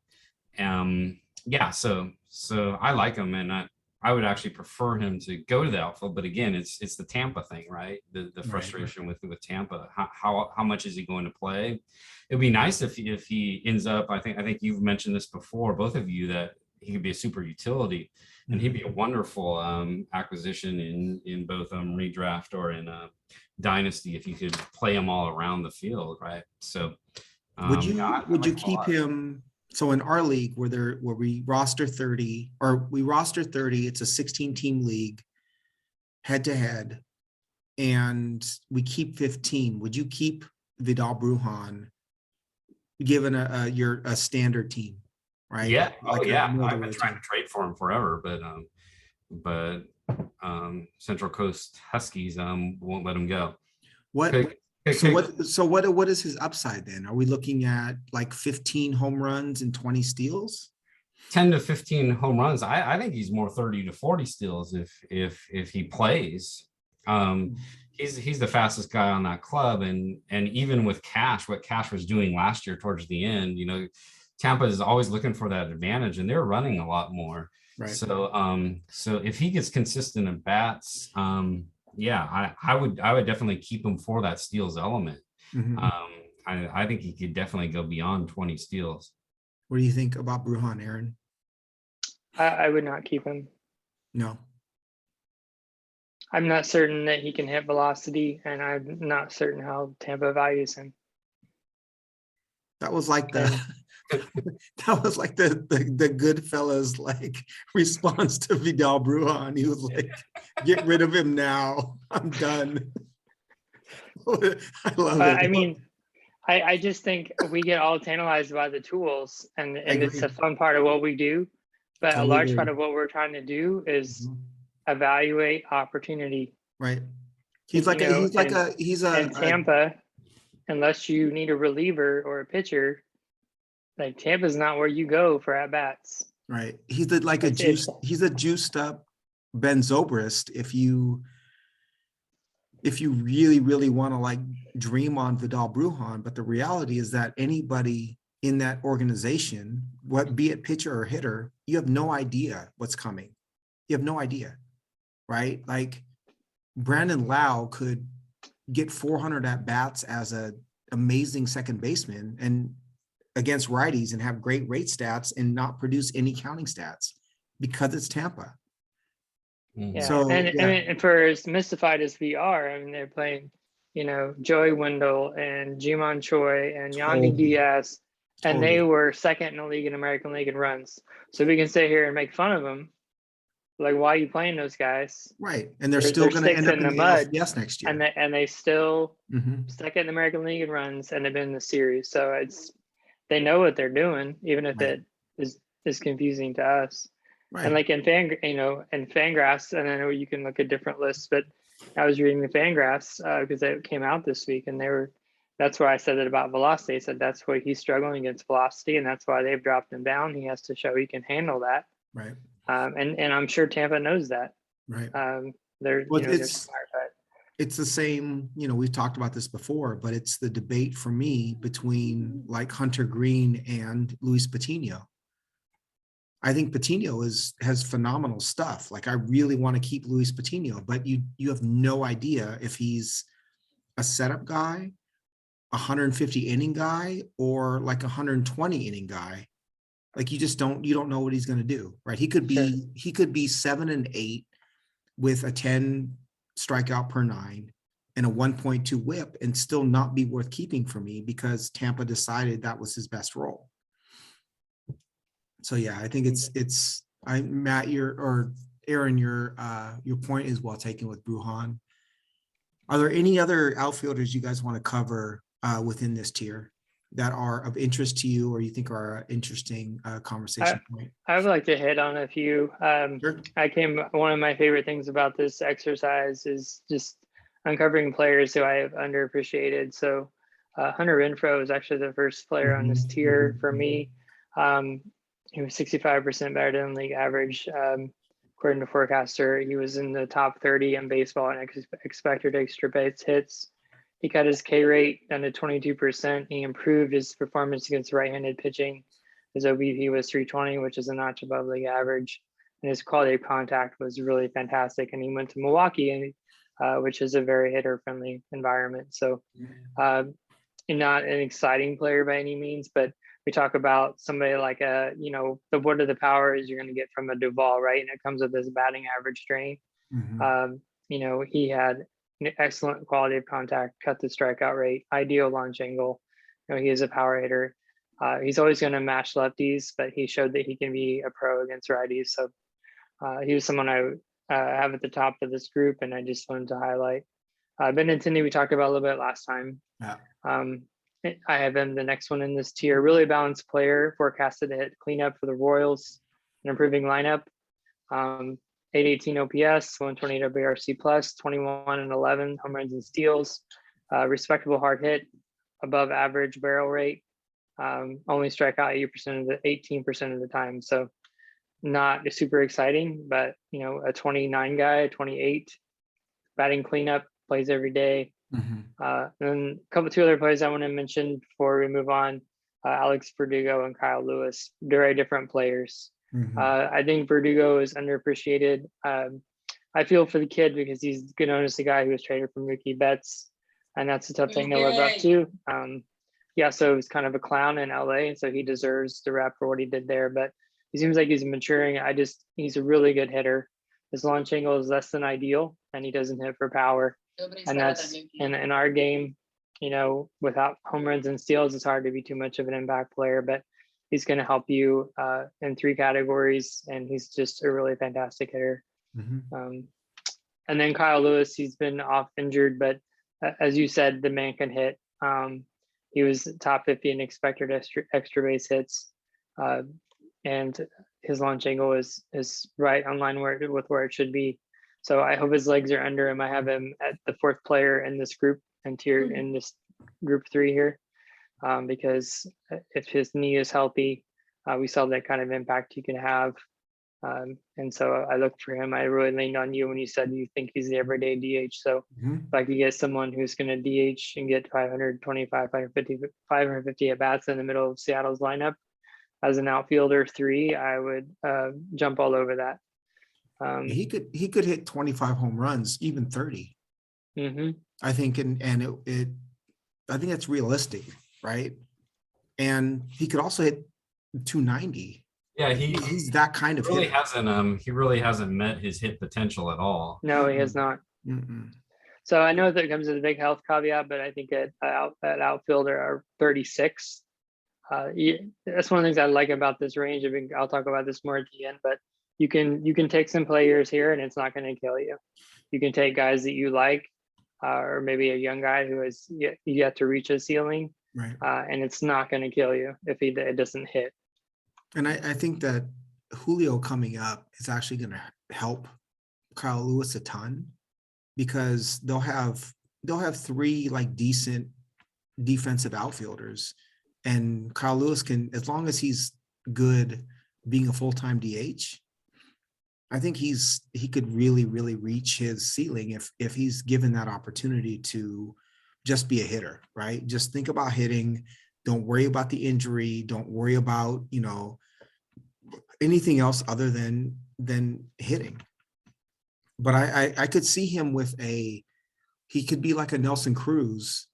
So I like him, and I would actually prefer him to go to the outfield. But again, it's the Tampa thing, right? The frustration with Tampa. How much is he going to play? It'd be nice if he ends up. I think you've mentioned this before, both of you, that he could be a super utility, and he'd be a wonderful acquisition in both redraft or in dynasty if you could play him all around the field, right? So would you keep him So in our league where we roster 30, it's a 16 team league head to head, and we keep 15. Would you keep Vidal Brujan given a standard team, right? Yeah. Like yeah. no I've other been way trying team. to trade for him forever, but Central Coast Huskies won't let him go. What Pick- what is his upside then? Are we looking at like 15 home runs and 20 steals? 10 to 15 home runs. I think he's more 30 to 40 steals if he plays. He's the fastest guy on that club, and even with Cash, what Cash was doing last year towards the end, Tampa is always looking for that advantage, and they're running a lot more. Right. So if he gets consistent at bats, yeah, I would definitely keep him for that steals element. I think he could definitely go beyond 20 steals. What do you think about Brujan, Aaron? I would not keep him. No. I'm not certain that he can hit velocity, and I'm not certain how Tampa values him. That was like the Goodfellas like response to Vidal Brujan. He was like, "Get rid of him now. I'm done." I love it. I mean, I just think we get all tantalized by the tools, and it's a fun part of what we do. But a large part of what we're trying to do is evaluate opportunity. Right. He's in Tampa, unless you need a reliever or a pitcher, like Tampa's not where you go for at bats. Right. He's a juiced up Ben Zobrist if you really, really want to like dream on Vidal Brujan. But the reality is that anybody in that organization, be it pitcher or hitter, you have no idea what's coming. You have no idea, right? Like Brandon Lau could get 400 at bats as an amazing second baseman and against righties and have great rate stats and not produce any counting stats because it's Tampa. Yeah. So, and for as mystified as we are, I mean, they're playing, Joey Wendell and Jimon Choi and Yandy Diaz, and they were second in the league in American League in runs. So we can sit here and make fun of them. Like, why are you playing those guys? Right. And they're still going to end up in the mud. Yes, next year. And they still second in the American League in runs, and they've been in the series. So they know what they're doing, even if it is confusing to us. Right. And like in Fangraphs, and I know you can look at different lists, but I was reading the Fangraphs because it came out this week, and that's why I said it about velocity. I said that's why he's struggling against velocity, and that's why they've dropped him down. He has to show he can handle that. Right. And I'm sure Tampa knows that. Right. It's the same, we've talked about this before, but it's the debate for me between like Hunter Green and Luis Patino. I think Patino has phenomenal stuff. Like I really want to keep Luis Patino, but you have no idea if he's a setup guy, 150 inning guy, or like 120 inning guy. Like you don't know what he's going to do, right? He could be 7 and 8 with a 10 strikeout per 9 and a 1.2 whip and still not be worth keeping for me because Tampa decided that was his best role. So yeah, I think Matt, Aaron, your point is well taken with Brujan. Are there any other outfielders you guys want to cover within this tier that are of interest to you or you think are an interesting conversation point? I would like to hit on a few. Sure. One of my favorite things about this exercise is just uncovering players who I have underappreciated. So Hunter Renfroe is actually the first player on this tier for me. He was 65% better than league average. According to Forecaster, he was in the top 30 in baseball and expected extra base hits. He cut his K rate down to 22%. He improved his performance against right-handed pitching. His OBP was 320, which is a notch above league average. And his quality of contact was really fantastic. And he went to Milwaukee, which is a very hitter-friendly environment. So not an exciting player by any means, but we talk about somebody like what are the powers you're going to get from a Duvall, right? And it comes with this batting average strain. He had an excellent quality of contact, cut the strikeout rate, ideal launch angle. He is a power hitter. He's always going to mash lefties, but he showed that he can be a pro against righties. So he was someone I have at the top of this group, and I just wanted to highlight. Benintendi, we talked about a little bit last time. Yeah. I have him the next one in this tier. Really balanced player, forecasted to hit cleanup for the Royals, an improving lineup. 818 OPS, 128 WRC plus, 21 and 11 home runs and steals, respectable hard hit, above average barrel rate, only strike out 18% of the time. So not super exciting, but a 29 guy, 28, batting cleanup, plays every day. And two other players I want to mention before we move on, Alex Verdugo and Kyle Lewis, very different players. I think Verdugo is underappreciated. I feel for the kid because he's good honest a guy who was traded from Mookie Betts, and that's a tough thing to live up to. Yeah, so he's kind of a clown in LA, and so he deserves the rap for what he did there. But he seems like he's maturing. He's a really good hitter. His launch angle is less than ideal, and he doesn't hit for power. And that's in our game, without home runs and steals, it's hard to be too much of an impact player, but he's going to help you in 3 categories, and he's just a really fantastic hitter. And then Kyle Lewis, he's been off injured, but as you said, the man can hit. He was top 50 in expected extra base hits, and his launch angle is right on line with where it should be. So I hope his legs are under him. I have him at the 4th player in this group and tier in this group 3 here, because if his knee is healthy, we saw that kind of impact he can have. And so I looked for him. I really leaned on you when you said you think he's the everyday DH. So if I could get someone who's going to DH and get 525, 550 at bats in the middle of Seattle's lineup as an outfielder 3, I would jump all over that. He could hit 25 home runs, even 30. I think, and I think that's realistic, right? And he could also hit 290. Yeah, he's that kind of really hitter. He really hasn't met his hit potential at all. No, he has not. So I know that comes with a big health caveat, but I think at outfielder are 36. That's one of the things I like about this range. I'll talk about this more at the end, but you can take some players here and it's not going to kill you. You can take guys that you like, or maybe a young guy who has yet to reach a ceiling, right? And it's not going to kill you if it doesn't hit. And I think that Julio coming up is actually going to help Kyle Lewis a ton, because they'll have 3 like decent defensive outfielders, and Kyle Lewis can, as long as he's good being a full-time DH, I think he could really, really reach his ceiling if he's given that opportunity to just be a hitter, right? Just think about hitting. Don't worry about the injury. Don't worry about, anything else other than hitting. But I could see him he could be like a Nelson Cruz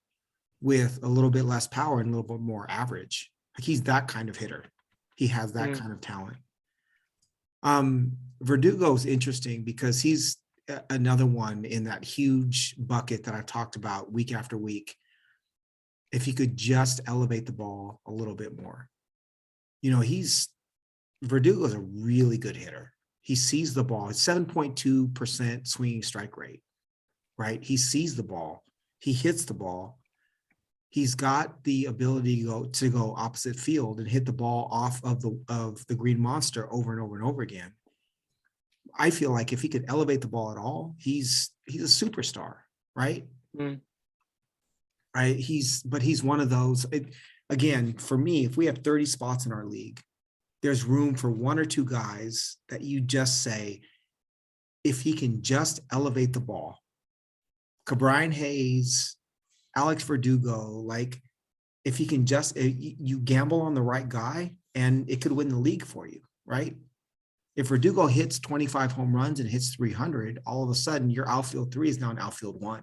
with a little bit less power and a little bit more average. Like, he's that kind of hitter. He has that kind of talent. Verdugo is interesting because he's another one in that huge bucket that I've talked about week after week. If he could just elevate the ball a little bit more, Verdugo is a really good hitter. He sees the ball. It's 7.2% swinging strike rate, right? He sees the ball. He hits the ball. He's got the ability to go opposite field and hit the ball off of the green monster over and over and over again. I feel like if he could elevate the ball at all, he's a superstar, right? Right. He's one of those. Again, for me, if we have 30 spots in our league, there's room for 1 or 2 guys that you just say, if he can just elevate the ball, Cabrian Hayes, Alex Verdugo, like, if he can just, you gamble on the right guy and it could win the league for you, right? If Verdugo hits 25 home runs and hits 300, all of a sudden your outfield 3 is now an outfield 1.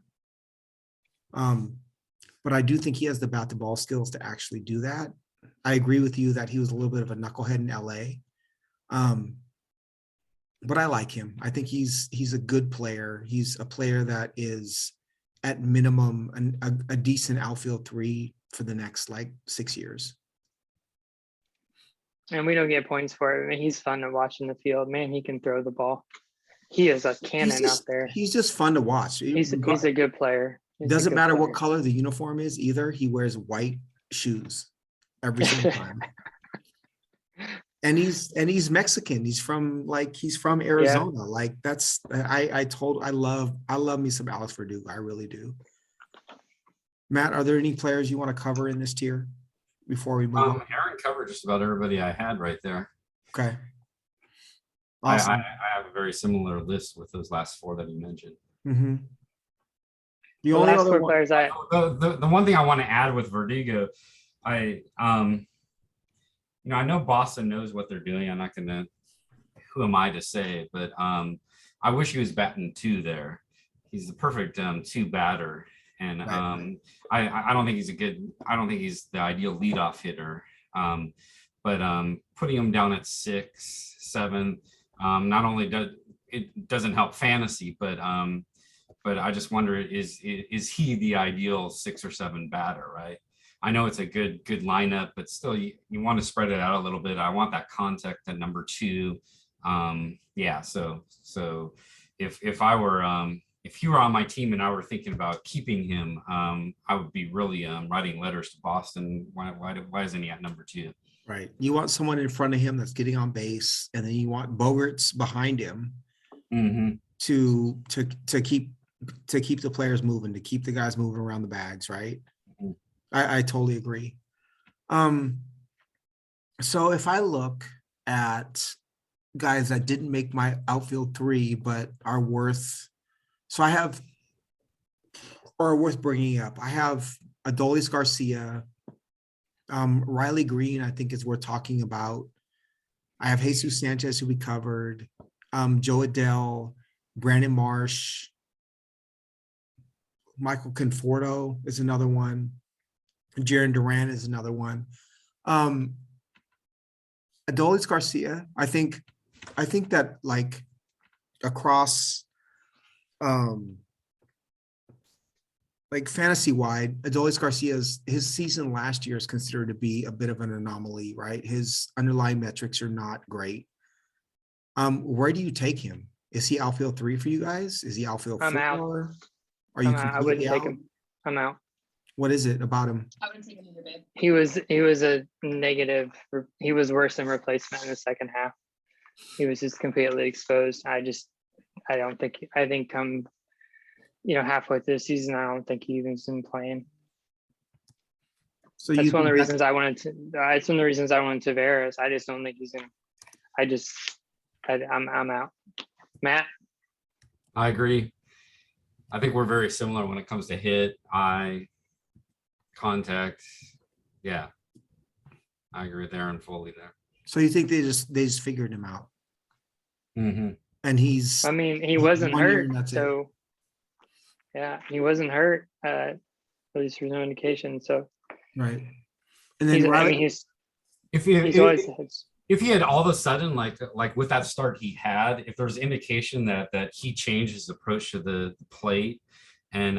But I do think he has the bat to ball skills to actually do that. I agree with you that he was a little bit of a knucklehead in LA. But I like him. I think he's a good player. He's a player that is at minimum a decent outfield 3 for the next 6 years. And we don't get points for it. I mean, he's fun to watch in the field. Man, he can throw the ball. He is a cannon out there. He's just fun to watch. He's a good player. Doesn't matter what color the uniform is either. He wears white shoes every single time. And he's Mexican. He's from Arizona. Yeah. Like I love me some Alex Verdugo. I really do. Matt, are there any players you want to cover in this tier before we move on? Aaron covered just about everybody I had right there. Okay. Awesome. I have a very similar list with those last 4 that you mentioned. Mm-hmm. The only other 4 players the one thing I want to add with Verdugo, I know Boston knows what they're doing. I'm not gonna, who am I to say, but I wish he was batting 2 there. He's the perfect 2 batter. And I don't think he's the ideal leadoff hitter. But putting him down at 6, 7, not only doesn't help fantasy, but I just wonder, is he the ideal 6 or 7 batter, right? I know it's a good lineup, but still you want to spread it out a little bit. I want that contact at number 2. Yeah. So if I were if you were on my team and I were thinking about keeping him, I would be really writing letters to Boston. Why isn't he at number 2? Right. You want someone in front of him that's getting on base, and then you want Bogarts behind him to keep the players moving, to keep the guys moving around the bags, right? Mm-hmm. I totally agree. So if I look at guys that didn't make my outfield 3 but are worth bringing up, I have Adolis Garcia, Riley Green, I think is worth talking about. I have Jesus Sanchez, who we covered, Joe Adell, Brandon Marsh, Michael Conforto is another one. Jaron Duran is another one. Adolis Garcia, I think that like across like fantasy wide, Adolis Garcia's his season last year is considered to be a bit of an anomaly, right? His underlying metrics are not great. Where do you take him? Is he outfield 3 for you guys? Is he outfield 4? I'm out. Are you I wouldn't take him. I'm out. What is it about him? I wouldn't take him either, babe. He was a negative. He was worse than replacement in the second half. He was just completely exposed. I think come halfway through the season, I don't think he even's been playing. So that's one of the reasons I wanted to. It's one of the reasons I wanted Tavares. I just don't think he's in. I'm out. Matt? I agree. I think we're very similar when it comes to hit, eye, contact. Yeah, I agree with Aaron fully there. So you think they just figured him out? Mm-hmm. And he's. I mean, he wasn't hurt, so. Yeah, he wasn't hurt. At least there's no indication. So. Right. And then if he had all of a sudden, like with that start he had, if there's indication that he changed his approach to the plate, and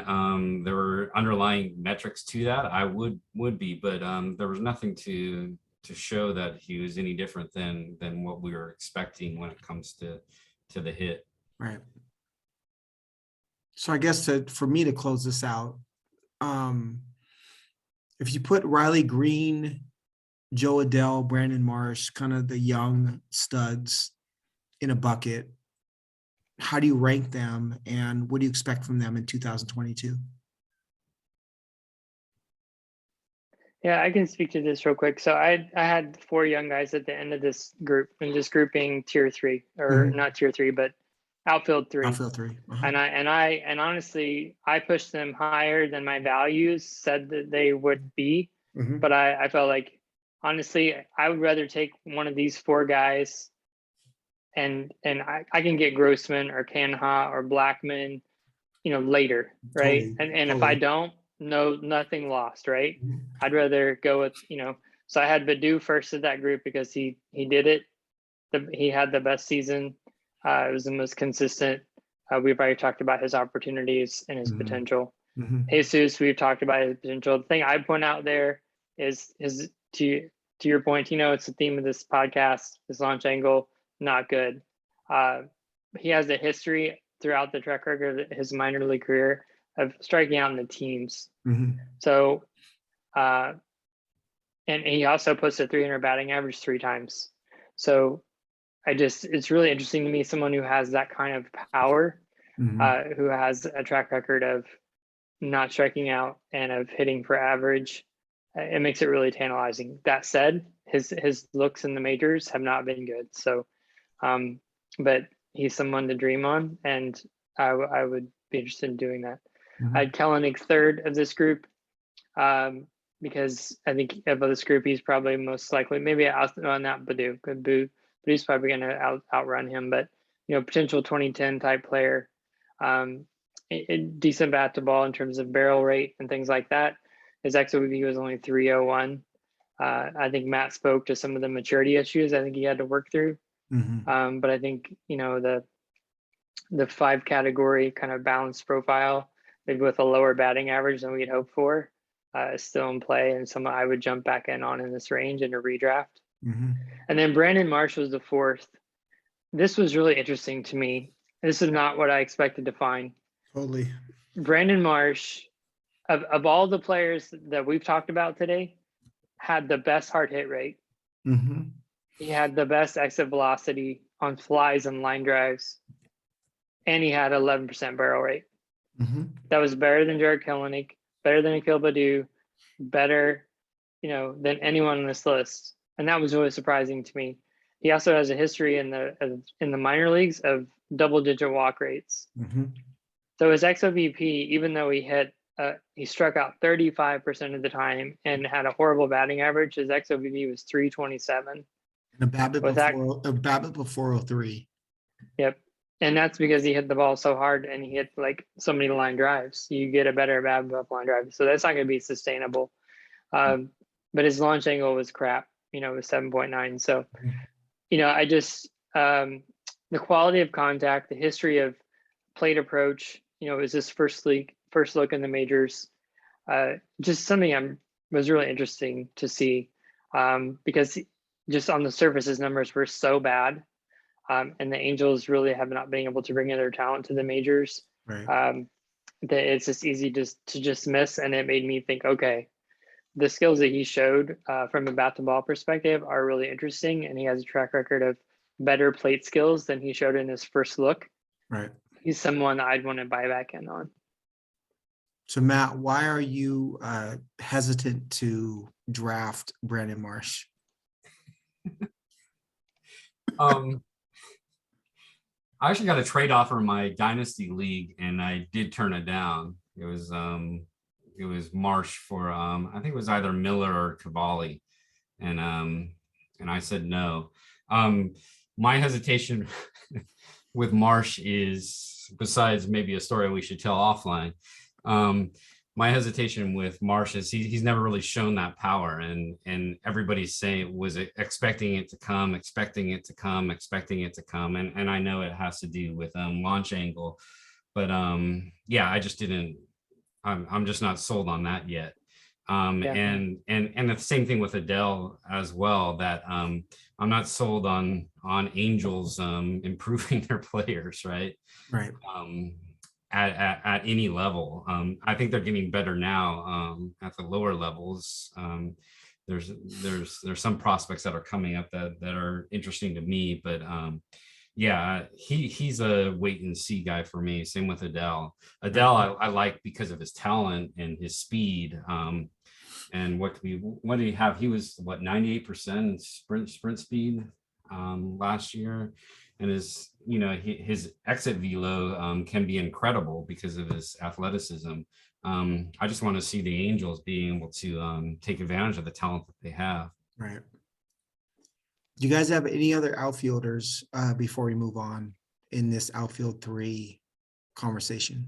there were underlying metrics to that, I would be, but there was nothing to show that he was any different than what we were expecting when it comes to the hit. Right. So I guess for me to close this out, if you put Riley Green, Joe Adell, Brandon Marsh, kind of the young studs in a bucket, how do you rank them, and what do you expect from them in 2022? Yeah, I can speak to this real quick. So I had 4 young guys at the end of this group, and this grouping tier 3, or not tier 3, but outfield 3. Outfield 3. Uh-huh. And honestly, I pushed them higher than my values said that they would be. Mm-hmm. But I felt like, honestly, I would rather take one of these 4 guys, and I can get Grossman or Canha or Blackman, later, right? Totally. And if I don't, nothing lost, right? Mm-hmm. I'd rather go with, so I had Badu first of that group because he did it. He had the best season. It was the most consistent. We've already talked about his opportunities and his potential. Mm-hmm. Jesus, we've talked about his potential. The thing I point out there is to your point, it's the theme of this podcast, his launch angle, not good. He has a history throughout the track record of his minor league career of striking out in the teams. So, and he also posted 300 batting average 3 times. So it's really interesting to me, someone who has that kind of power, who has a track record of not striking out and of hitting for average. It makes it really tantalizing. That said, his looks in the majors have not been good. So, but he's someone to dream on, and I would be interested in doing that. I had Kellenic third of this group, because I think of this group, he's probably most likely, maybe not Badu, but he's probably going to outrun him. But potential 2010 type player, decent bat to ball in terms of barrel rate and things like that. His XOBP was only 301. I think Matt spoke to some of the maturity issues I think he had to work through. But I think the 5 category kind of balanced profile, maybe with a lower batting average than we'd hoped for, is still in play, and someone I would jump back in this range in a redraft. And then Brandon Marsh was the 4th. This was really interesting to me. This is not what I expected to find. Totally. Brandon Marsh, of all the players that we've talked about today, had the best hard hit rate. He had the best exit velocity on flies and line drives, and he had 11% barrel rate. That was better than Jared Kellenic, better than Akil Baddoo, better, than anyone on this list, and that was really surprising to me. He also has a history in the minor leagues of double-digit walk rates. So his XOBP, even though he struck out 35% of the time and had a horrible batting average, his XOBP was 327. And a BABIP before 403. Yep. And that's because he hit the ball so hard and he hit like so many line drives. You get a better BABIP line drive. So that's not going to be sustainable. But his launch angle was crap, it was 7.9. So, I just, the quality of contact, the history of plate approach, is this first look in the majors, just something was really interesting to see, because just on the surface, his numbers were so bad. And the Angels really have not been able to bring in their talent to the majors. That it's just easy to just miss. And it made me think, okay, the skills that he showed from a bat to ball perspective are really interesting. And he has a track record of better plate skills than he showed in his first look. He's someone I'd want to buy back in on. So Matt, why are you hesitant to draft Brandon Marsh? I actually got a trade offer in my dynasty league, and I did turn it down. It was Marsh for I think it was either Miller or Cavalli, and I said no. My hesitation with Marsh is, besides maybe a story we should tell offline, my hesitation with Marsh is he's never really shown that power, and everybody's saying was expecting it to come, and I know it has to do with launch angle, but I just didn't. I'm just not sold on that yet. And the same thing with Adele as well, that I'm not sold on Angels improving their players, right? At any level. I think they're getting better now at the lower levels. There's some prospects that are coming up that are interesting to me, but he's a wait and see guy for me. Same with Adele. I like because of his talent and his speed. And what did he have? He was 98% sprint speed last year, and his exit velo can be incredible because of his athleticism. I just want to see the Angels being able to take advantage of the talent that they have. Right. Do you guys have any other outfielders before we move on in this outfield 3 conversation?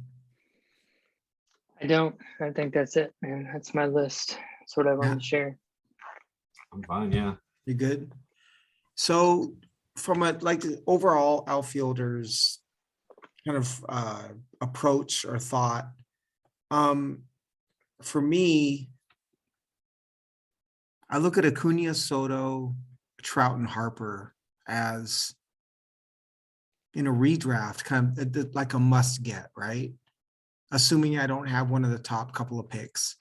I don't. I think that's it, man. That's my list. That's what I wanted to share. I'm fine. Yeah. You good? So from the overall outfielders kind of approach or thought, for me, I look at Acuna, Soto, Trout, and Harper as in a redraft, kind of like a must get, right? Assuming I don't have one of the top couple of picks.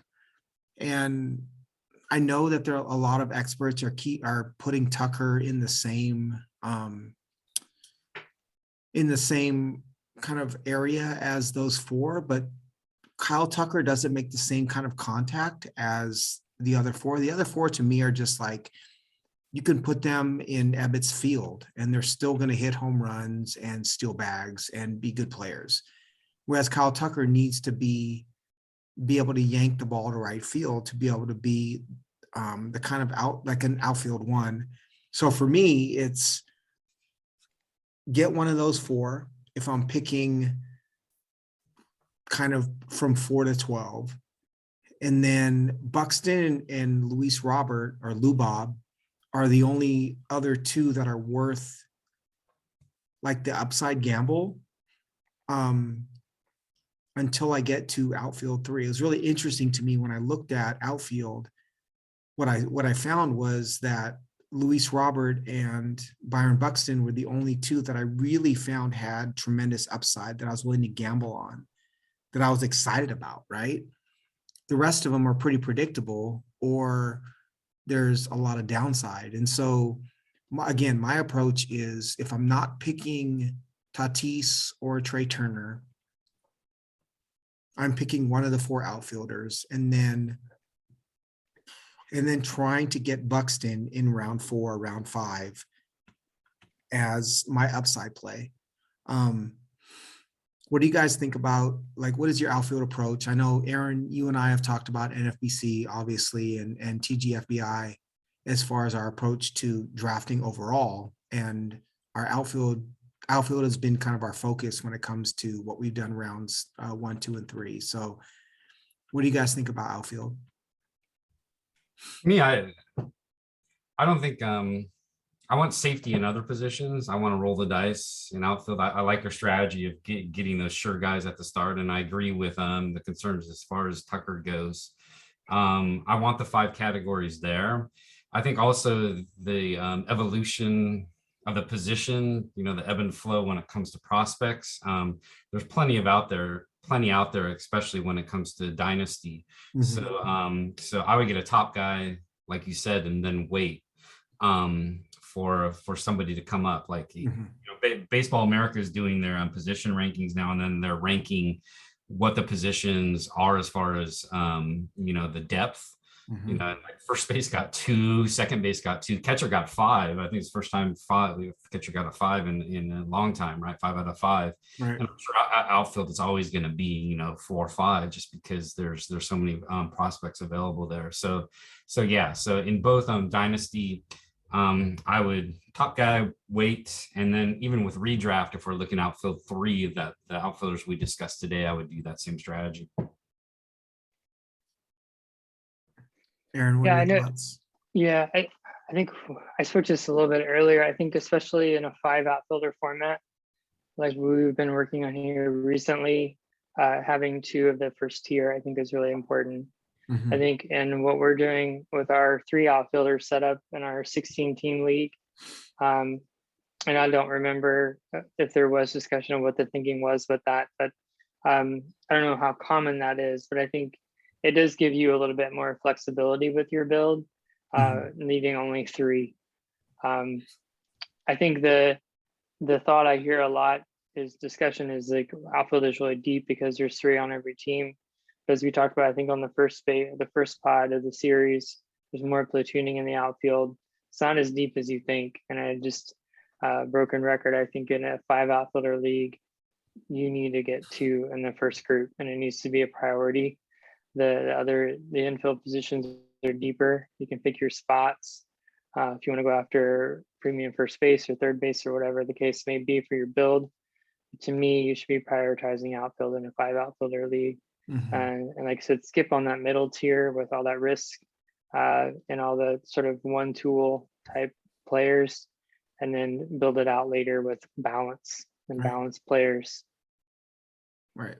And I know that there are a lot of experts are putting Tucker in the same kind of area as those four, but Kyle Tucker doesn't make the same kind of contact as the other four. The other four to me are just like, you can put them in Ebbett's field and they're still going to hit home runs and steal bags and be good players. Whereas Kyle Tucker needs to be able to yank the ball to right field to be able to be the kind of like an outfield one. So for me, it's get one of those four. If I'm picking kind of from 4 to 12, and then Buxton and Luis Robert or Lou Bob are the only other two that are worth like the upside gamble until I get to outfield 3. It was really interesting to me when I looked at outfield. What I found was that Luis Robert and Byron Buxton were the only two that I really found had tremendous upside that I was willing to gamble on, that I was excited about, right? The rest of them are pretty predictable, or there's a lot of downside. And so, again, my approach is if I'm not picking Tatis or Trey Turner, I'm picking one of the 4 outfielders and then trying to get Buxton in round 4, round 5 as my upside play. What do you guys think about, like, what is your outfield approach? I know, Aaron, you and I have talked about NFBC, obviously, and TGFBI as far as our approach to drafting overall. And our outfield has been kind of our focus when it comes to what we've done rounds 1, 2, and 3. So what do you guys think about outfield? Me, I don't think I want safety in other positions. I want to roll the dice in outfield. I like your strategy of getting those sure guys at the start, and I agree with the concerns as far as Tucker goes. I want the 5 categories there. I think also the evolution of the position, you know, the ebb and flow when it comes to prospects. There's plenty out there, especially when it comes to dynasty. Mm-hmm. So I would get a top guy, like you said, and then wait for somebody to come up. Like Mm-hmm. you know, Baseball America is doing their position rankings now, and then they're ranking what the positions are as far as you know, the depth. Mm-hmm. You know, like first base got 2, second base got 2, catcher got 5. I think it's the first time catcher got a 5 in a long time, right? 5 out of 5. Right. And I'm sure outfield is always going to be, you know, 4 or 5, just because there's so many prospects available there. So yeah. So in both dynasty, I would top guy, wait, and then even with redraft, if we're looking outfield 3, that the outfielders we discussed today, I would do that same strategy. Aaron, what are your thoughts? Yeah, I think I switched this a little bit earlier. I think especially in a 5 outfielder format, like we've been working on here recently, having 2 of the first tier, I think is really important. Mm-hmm. I think, and what we're doing with our 3 outfielders set up in our 16-team league, and I don't remember if there was discussion of what the thinking was with that, but I don't know how common that is, but I think it does give you a little bit more flexibility with your build, needing only 3. I think the thought I hear a lot is discussion is like outfield is really deep because there's 3 on every team. As we talked about, I think on the first pod of the series, there's more platooning in the outfield. It's not as deep as you think. And I just broken record, I think in a 5 outfielder league, you need to get 2 in the first group, and it needs to be a priority. The infield positions are deeper. You can pick your spots. If you want to go after premium first base or third base or whatever the case may be for your build, to me, you should be prioritizing outfield in a 5 outfielder league. Mm-hmm. And like I said, skip on that middle tier with all that risk and all the sort of one tool type players, and then build it out later with balance and balanced players. Right.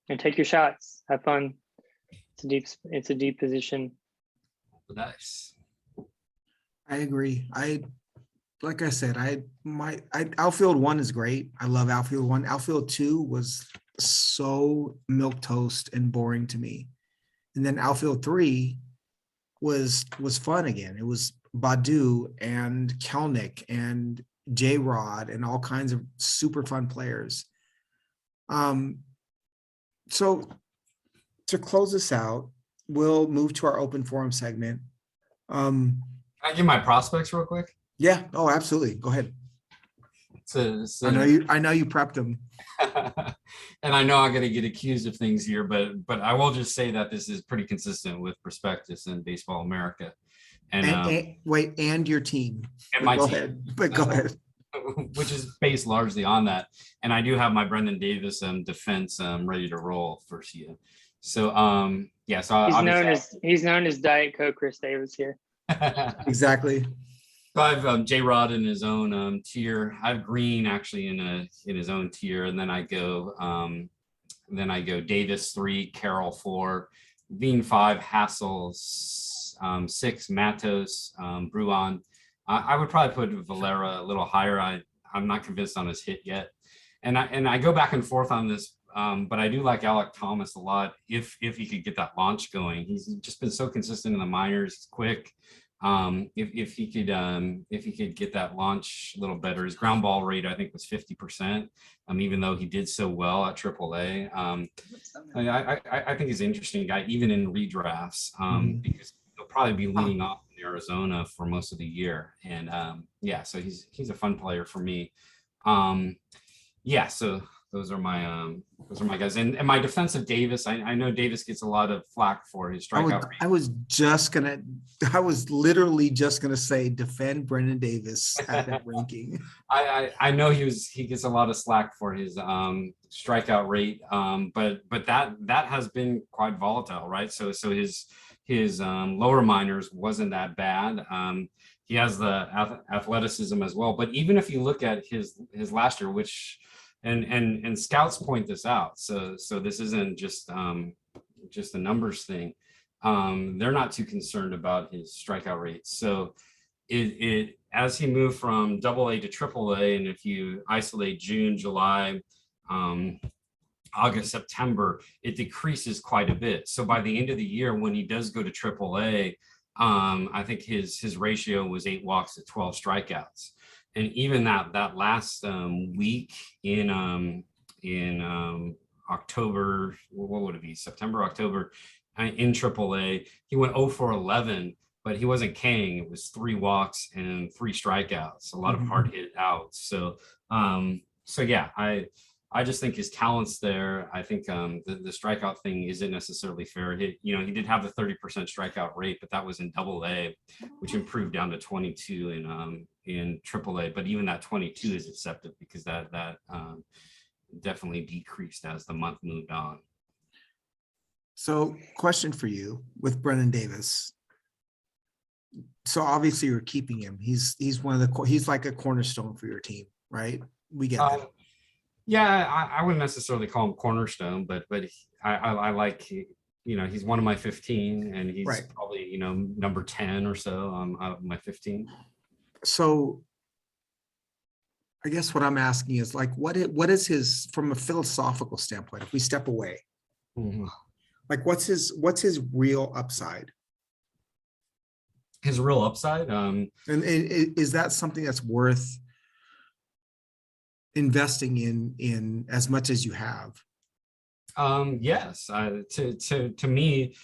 And take your shots. Have fun. It's a deep position. the dice. I agree. Like I said, outfield 1 is great. I love outfield 1. Outfield 2 was so milk toast and boring to me. And then outfield 3 was fun again. It was Badu and Kelnick and J-Rod and all kinds of super fun players. So to close this out, we'll move to our open forum segment. Can I give my prospects real quick? Yeah. Oh, absolutely. Go ahead. So I know you prepped them. And I know I'm going to get accused of things here, but I will just say that this is pretty consistent with prospectus in Baseball America. And your team. And my go team. Ahead. But go ahead. Which is based largely on that. And I do have my Brendan Davis defense ready to roll for you. So yeah, so he's known as Diet Coke Chris Davis here. Exactly. So I have J-Rod in his own tier. I have Green actually in his own tier, and then I go Davis 3, Carroll 4, Bean 5, Hassel 6, Matos, Bruin. I would probably put Valera a little higher. I'm not convinced on his hit yet, and I go back and forth on this, but I do like Alec Thomas a lot. If he could get that launch going, he's just been so consistent in the minors. He's quick. If he could get that launch a little better, his ground ball rate I think was 50%. Even though he did so well at AAA, I think he's an interesting guy even in redrafts, because he'll probably be leading off in Arizona for most of the year, and yeah, so he's a fun player for me. Yeah, so those are my guys, and my defensive Davis. I know Davis gets a lot of flack for his strikeout rate. I was literally just gonna say defend Brendan Davis at that ranking. I know he gets a lot of slack for his strikeout rate, but that has been quite volatile, right? So his lower minors wasn't that bad. He has the athleticism as well, but even if you look at his last year, which and scouts point this out, so this isn't just a numbers thing. They're not too concerned about his strikeout rate. So it as he moved from AA to AAA, and if you isolate June, July, August, September, it decreases quite a bit. So by the end of the year, when he does go to AAA, I think his ratio was 8 walks to 12 strikeouts. And even that last week in October, what would it be? September, October, in AAA, he went 0 for 11, but he wasn't K'ing. It was 3 walks and 3 strikeouts, a lot of hard hit outs. So yeah, I just think his talent's there. I think the strikeout thing isn't necessarily fair. He did have the 30% strikeout rate, but that was in AA, which improved down to 22 in AAA. But even that 22 is deceptive because that definitely decreased as the month moved on. So, question for you with Brendan Davis. So obviously you're keeping him. He's he's like a cornerstone for your team, right? We get that. Yeah, I wouldn't necessarily call him cornerstone, but I like, he's one of my 15, and he's right. Probably, number 10 or so out of my 15. So I guess what I'm asking is like, what is his, from a philosophical standpoint, if we step away, like what's his real upside? His real upside? And is that something that's worth investing in as much as you have? Yes, to me,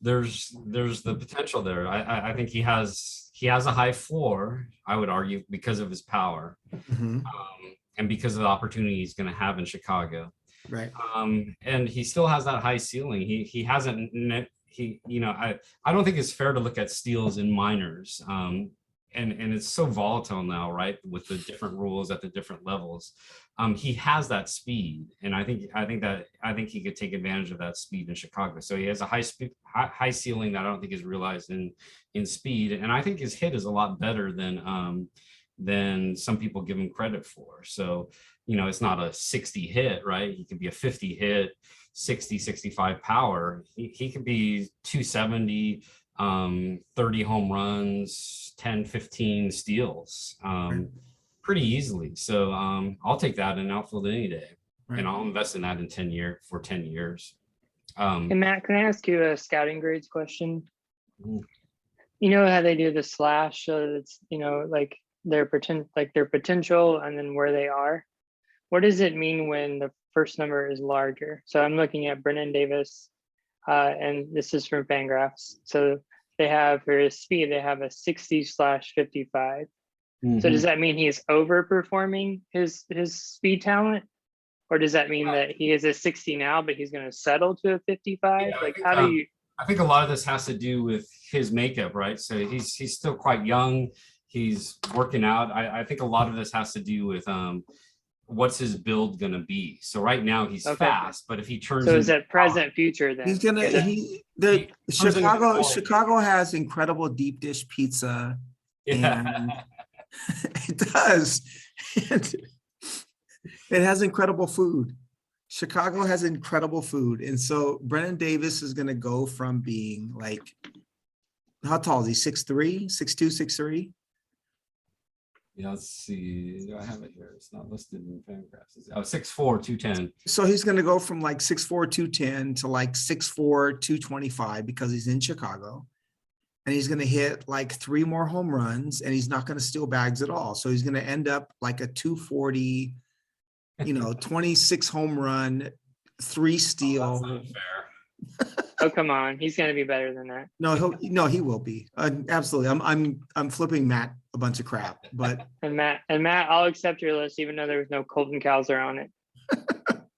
there's the potential there. I think he has a high floor, I would argue, because of his power, and because of the opportunity he's going to have in Chicago. Right. And he still has that high ceiling. He hasn't. I don't think it's fair to look at steals in minors. And it's so volatile now, right? With the different rules at the different levels, he has that speed, and I think he could take advantage of that speed in Chicago. So he has a high ceiling that I don't think is realized in speed, and I think his hit is a lot better than some people give him credit for. So it's not a 60 hit, right? He could be a 50 hit, 60, 65 power. He could be 270. 30 home runs, 10, 15 steals, pretty easily. So I'll take that in outfield any day. Right. And I'll invest in that in 10 years. Hey Matt, can I ask you a scouting grades question? Mhm. You know how they do the slash, so it's, you know, like their potential and then where they are. What does it mean when the first number is larger? So I'm looking at Brennan Davis, and this is from Fangraphs. So they have, for his speed, they have a 60/55. So does that mean he's overperforming his speed talent? Or does that mean that he is a 60 now, but he's going to settle to a 55? Yeah, Like, how do you? I think a lot of this has to do with his makeup, right? So he's still quite young. He's working out. I think a lot of this has to do with what's his build gonna be. So right now he's Okay. fast, but if he turns So is into it present, future then? He's gonna, Is the turns into college. Chicago has incredible deep dish pizza. Yeah. And it does. And it has incredible food. Chicago has incredible food. And so Brennan Davis is gonna go from being like, how tall is he? 6'3", 6'2", 6'3"? Yeah, let's see. Do I have it here? It's not listed in Fangraphs. Oh, 6'4", 210. So he's going to go from like 6'4", 210 to like 6'4", 225 because he's in Chicago. And he's going to hit like 3 more home runs and he's not going to steal bags at all. So he's going to end up like a 240, 26 home run, 3 steal. Oh, that's not fair. Oh, come on. He's going to be better than that. No, he will be. Absolutely. I'm flipping Matt a bunch of crap, but. And Matt, I'll accept your list, even though there was no Colton Cowser on it.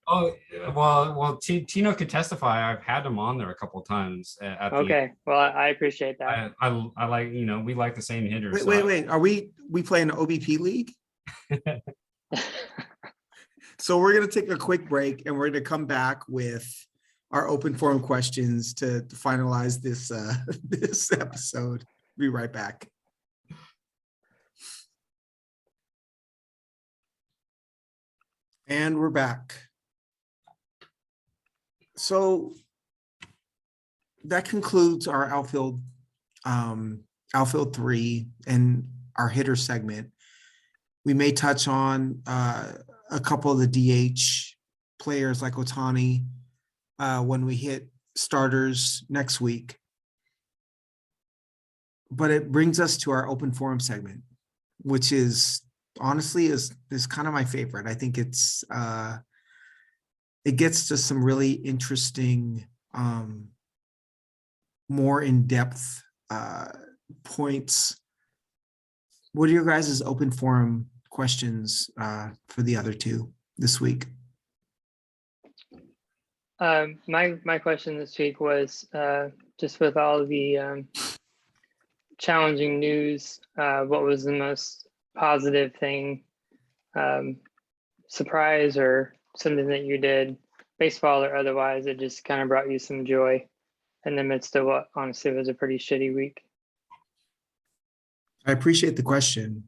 Oh, well, Tino could testify. I've had him on there a couple of times. Okay. Well, I appreciate that. I like, we like the same hitters. Wait. Are we playing an OBP league? So we're going to take a quick break and we're going to come back with our open forum questions to finalize this this episode. Be right back. And we're back. So that concludes our outfield 3 and our hitter segment. We may touch on a couple of the DH players like Ohtani when we hit starters next week. But it brings us to our open forum segment, which is honestly is kind of my favorite. I think it gets to some really interesting, more in-depth points. What are your guys' open forum questions for the other two this week? My question this week was just with all the challenging news, what was the most positive thing, surprise or something that you did, baseball or otherwise, that just kind of brought you some joy in the midst of what honestly was a pretty shitty week? I appreciate the question.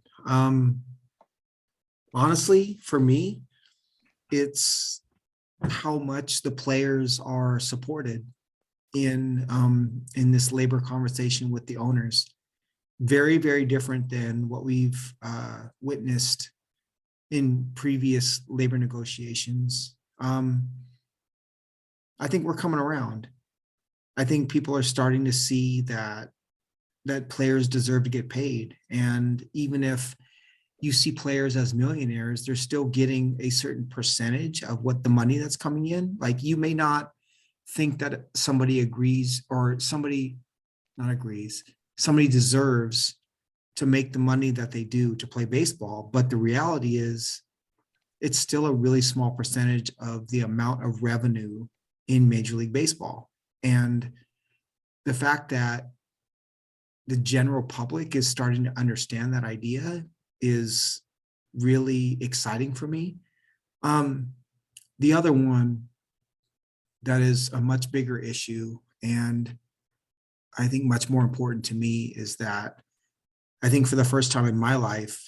Honestly, for me, it's how much the players are supported in this labor conversation with the owners. Very, very different than what we've witnessed in previous labor negotiations. I think we're coming around. I think people are starting to see that players deserve to get paid. And even if you see players as millionaires, they're still getting a certain percentage of what the money that's coming in. Like, you may not think that somebody agrees or somebody not agrees, somebody deserves to make the money that they do to play baseball. But the reality is it's still a really small percentage of the amount of revenue in Major League Baseball. And the fact that the general public is starting to understand that idea is really exciting for me. The other one that is a much bigger issue, and I think much more important to me, is that I think for the first time in my life,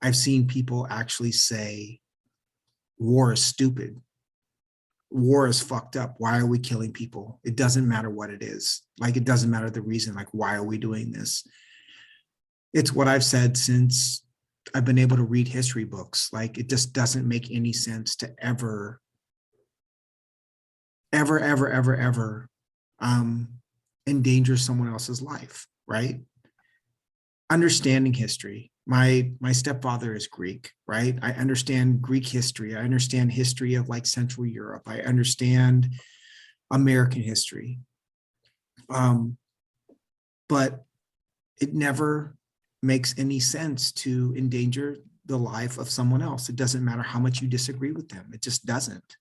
I've seen people actually say war is stupid, war is fucked up. Why are we killing people? It doesn't matter what it is. Like, it doesn't matter the reason, like, why are we doing this? It's what I've said since I've been able to read history books. Like, it just doesn't make any sense to ever endanger someone else's life, right? Understanding history. My stepfather is Greek, right? I understand Greek history. I understand history of like Central Europe. I understand American history. But it never makes any sense to endanger the life of someone else. It doesn't matter how much you disagree with them. It just doesn't.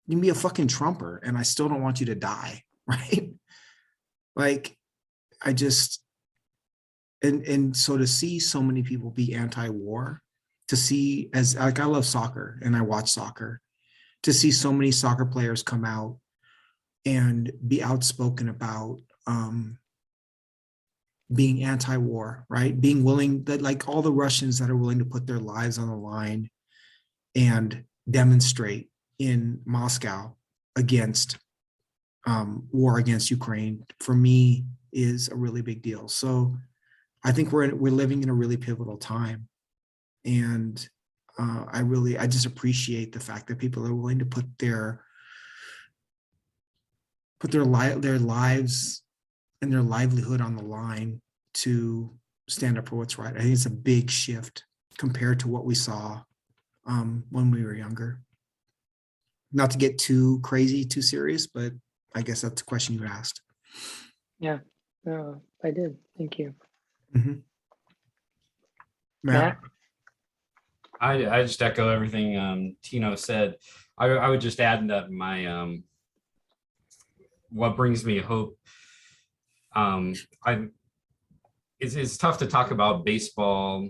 You can be a fucking Trumper and I still don't want you to die, right? Like, I just, and so to see so many people be anti-war, to see, as like, I love soccer and I watch soccer, to see so many soccer players come out and be outspoken about being anti-war, right? Being willing, that like all the Russians that are willing to put their lives on the line and demonstrate in Moscow against war against Ukraine, for me, is a really big deal. So I think we're living in a really pivotal time, and I just appreciate the fact that people are willing to put their lives and their livelihood on the line to stand up for what's right. I think it's a big shift compared to what we saw when we were younger. Not to get too crazy, too serious, but I guess that's the question you asked. Yeah, I did. Thank you. Mm-hmm. Matt? I just echo everything Tino said. I would just add that my what brings me hope. It's tough to talk about baseball,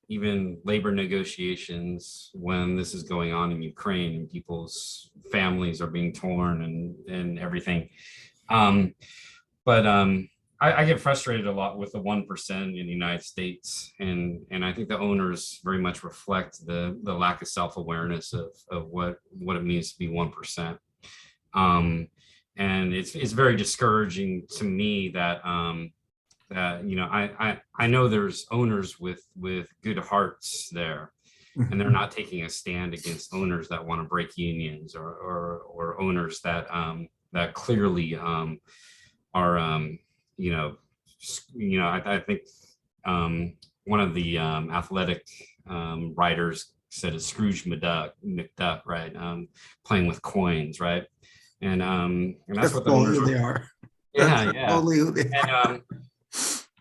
even labor negotiations, when this is going on in Ukraine and people's families are being torn and everything. But I get frustrated a lot with the 1% in the United States, and I think the owners very much reflect the lack of self-awareness of what it means to be 1%. And it's very discouraging to me that you know, I know there's owners with good hearts there, and they're not taking a stand against owners that want to break unions or owners that that clearly are I think one of the athletic writers said it's Scrooge McDuck, right? Playing with coins, right? And that's what the owners they are. Yeah, yeah. Only who they are.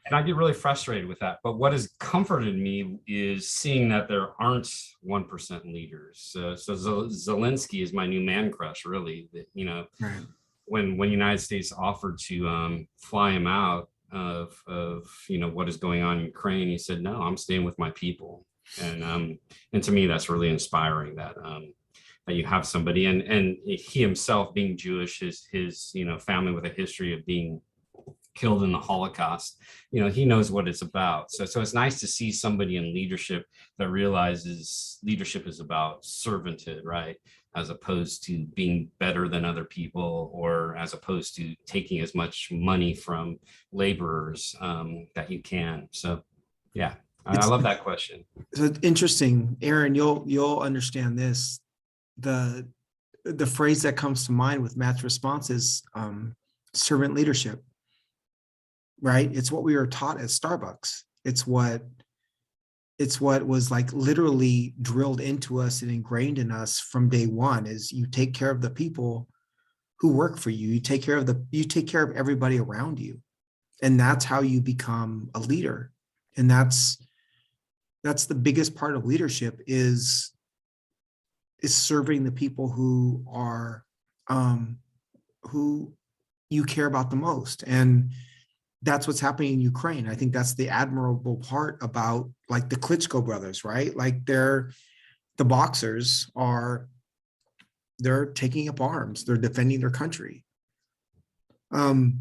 And I get really frustrated with that. But what has comforted me is seeing that there aren't 1% leaders. So Zelensky is my new man crush, really. You know, right. When United States offered to fly him out of what is going on in Ukraine, he said, "No, I'm staying with my people." And to me, that's really inspiring that that you have somebody, and he himself, being Jewish, his family with a history of being killed in the Holocaust, he knows what it's about. So it's nice to see somebody in leadership that realizes leadership is about servanthood, right? As opposed to being better than other people, or as opposed to taking as much money from laborers that you can. So yeah, I love that question. So it's interesting, Aaron, you'll understand this. The phrase that comes to mind with Matt's response is servant leadership. Right? It's what we were taught at Starbucks. It's what was like literally drilled into us and ingrained in us from day one, is you take care of the people who work for you. You take care of everybody around you. And that's how you become a leader. And that's the biggest part of leadership, is serving the people who are who you care about the most. And that's what's happening in Ukraine. I think that's the admirable part about like the Klitschko brothers, right? Like the boxers they're taking up arms. They're defending their country. But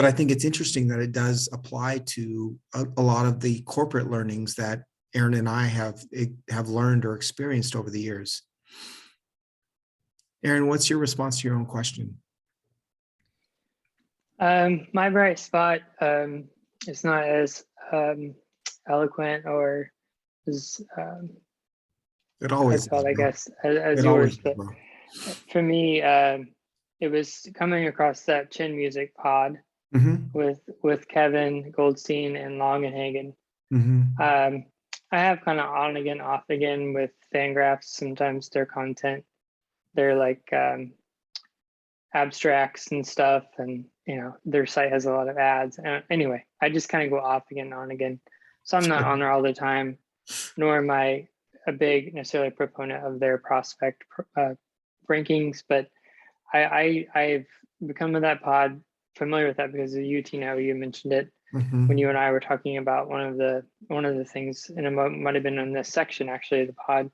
I think it's interesting that it does apply to a lot of the corporate learnings that Aaron and I have learned or experienced over the years. Aaron, what's your response to your own question? My bright spot is not as eloquent or as It always heartfelt, is, I bro. guess, as It always yours. is, But bro. for me, it was coming across that Chin Music pod Mm-hmm. with Kevin Goldstein and Longenhagen. Mm-hmm. I have kind of on again, off again with Fangraphs. Sometimes their content, they're like abstracts and stuff, and their site has a lot of ads. Anyway, I just kind of go off again, on again. So I'm not on there all the time, nor am I a big necessarily proponent of their prospect rankings. But I've become with that pod familiar with that because of you, Tino. You mentioned it Mm-hmm. when you and I were talking about one of the things, and it might have been in this section actually of the pod.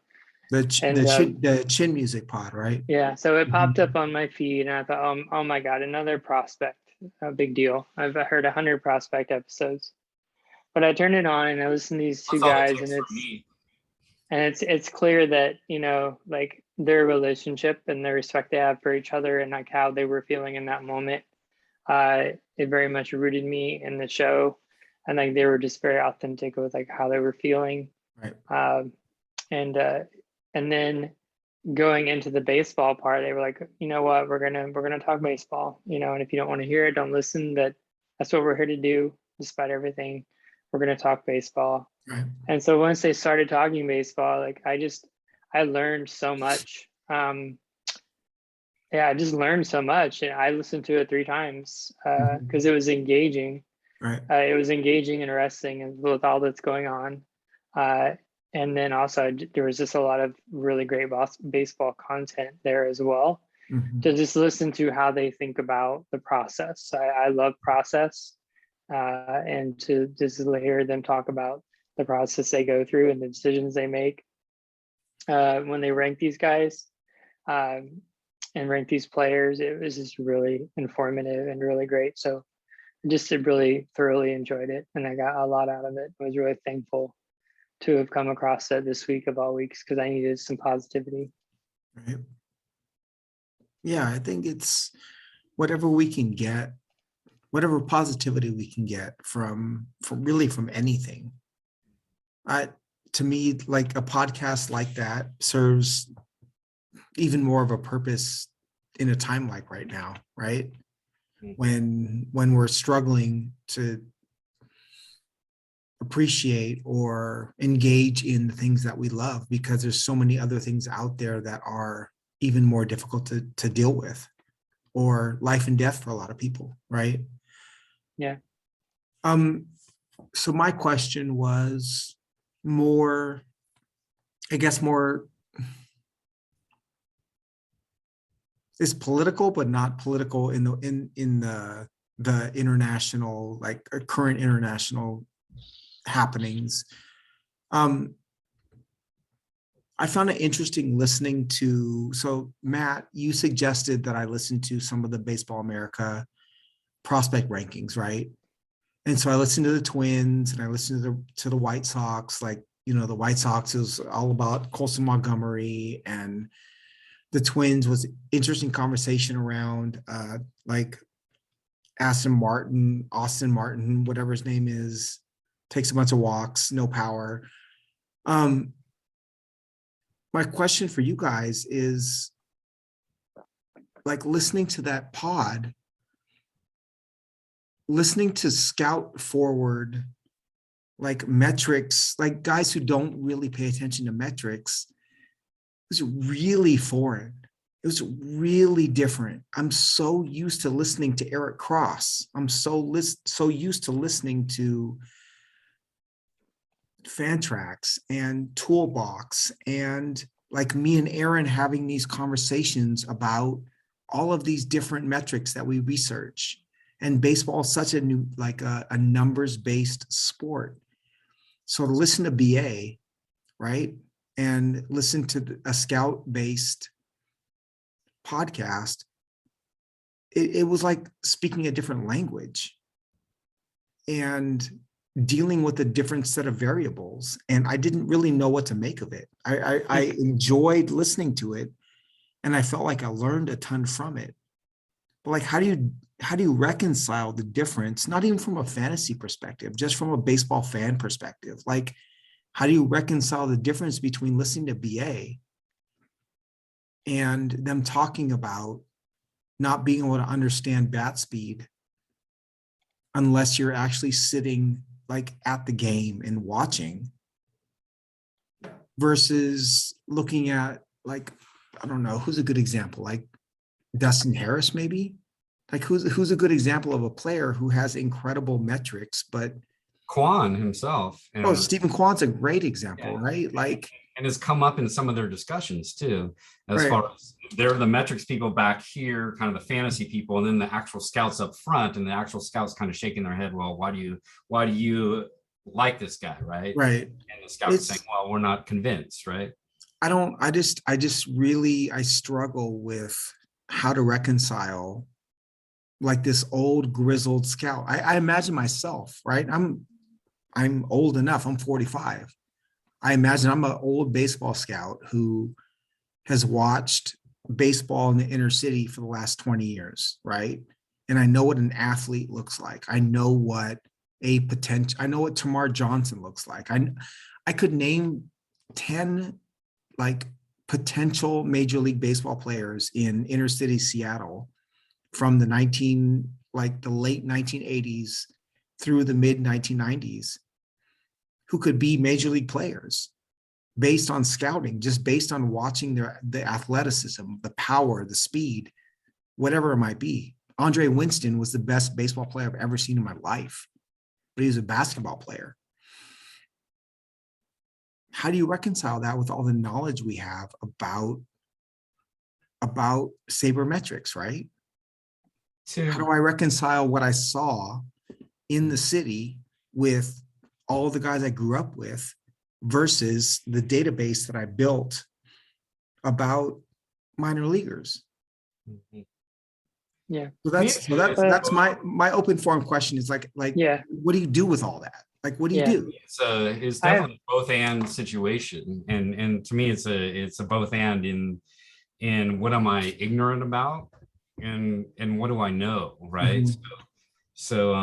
The Chin Music pod, right? Yeah, so it popped Mhm. up on my feed, and I thought, oh my God, another prospect, a big deal. I've heard 100 prospect episodes, but I turned it on and I listened to these two That's all it guys, takes and for me. it's clear that like their relationship and the respect they have for each other and like how they were feeling in that moment. It very much rooted me in the show, and like they were just very authentic with like how they were feeling. Right. And then going into the baseball part, they were like, you know what, we're gonna talk baseball, and if you don't want to hear it, don't listen. But that's what we're here to do, despite everything. We're gonna talk baseball. Right. And so once they started talking baseball, like I learned so much. Yeah, I just learned so much, and I listened to it 3 times because it was engaging. Right. It was engaging, interesting, and with all that's going on. And then also there was just a lot of really great baseball content there as well. Mhm. To just listen to how they think about the process. I love process, and to just hear them talk about the process they go through and the decisions they make when they rank these guys and rank these players. It was just really informative and really great. So just really thoroughly enjoyed it, and I got a lot out of it. I was really thankful to have come across it this week of all weeks because I needed some positivity. Right. Yeah, I think it's whatever we can get, whatever positivity we can get from anything. To me, like a podcast like that serves even more of a purpose in a time like right now, right? When we're struggling to appreciate or engage in the things that we love because there's so many other things out there that are even more difficult to deal with, or life and death for a lot of people, right? Yeah. So my question was more, I guess more is political, but not political in the international, like current international happenings. I found it interesting listening to, so Matt, you suggested that I listen to some of the Baseball America prospect rankings, right? And so I listened to the Twins and I listened to the White Sox. Like, the White Sox is all about Colson Montgomery, and the Twins was interesting conversation around like Austin Martin, whatever his name is, takes a bunch of walks, no power. My question for you guys is, like, listening to that pod, listening to scout forward, like metrics, like guys who don't really pay attention to metrics, it was really foreign. It was really different. I'm so used to listening to Eric Cross. I'm so used to listening to Fantrax and Toolbox, and like me and Aaron having these conversations about all of these different metrics that we research. And baseball is such a new, like a numbers-based sport. So to listen to BA, right, and listen to a scout-based podcast, it was like speaking a different language and dealing with a different set of variables. And I didn't really know what to make of it. I enjoyed listening to it, and I felt like I learned a ton from it. But like, how do you reconcile the difference, not even from a fantasy perspective, just from a baseball fan perspective? Like, how do you reconcile the difference between listening to BA and them talking about not being able to understand bat speed unless you're actually sitting like at the game and watching, versus looking at, like, I don't know, who's a good example? Like Dustin Harris, maybe? Like who's a good example of a player who has incredible metrics, but Kwan himself. oh, Stephen Kwan's a great example, Yeah. right? Like, and has come up in some of their discussions too, as right. far as they're the metrics people back here, kind of the fantasy people, and then the actual scouts up front, and the actual scouts kind of shaking their head, well, why do you like this guy, right? Right. And the scouts saying, well, we're not convinced, right? I just really, I struggle with how to reconcile like this old grizzled scout. I imagine myself, right? I'm old enough, I'm 45. I imagine I'm an old baseball scout who has watched baseball in the inner city for the last 20 years, right? And I know what an athlete looks like. I know what I know what Tamar Johnson looks like. I could name 10 like potential Major League Baseball players in inner city Seattle from the late 1980s through the mid 1990s who could be Major League players based on scouting, just based on watching the athleticism, the power, the speed, whatever it might be. Andre Winston was the best baseball player I've ever seen in my life, but he was a basketball player. How do you reconcile that with all the knowledge we have about sabermetrics, right? How do I reconcile what I saw in the city with all the guys I grew up with versus the database that I built about minor leaguers? Yeah. So that's my open forum question is like, yeah, what do you do with all that? Like, what do you do? It's definitely a both and situation. And to me, it's a both and in what am I ignorant about and what do I know, right? Mhm. So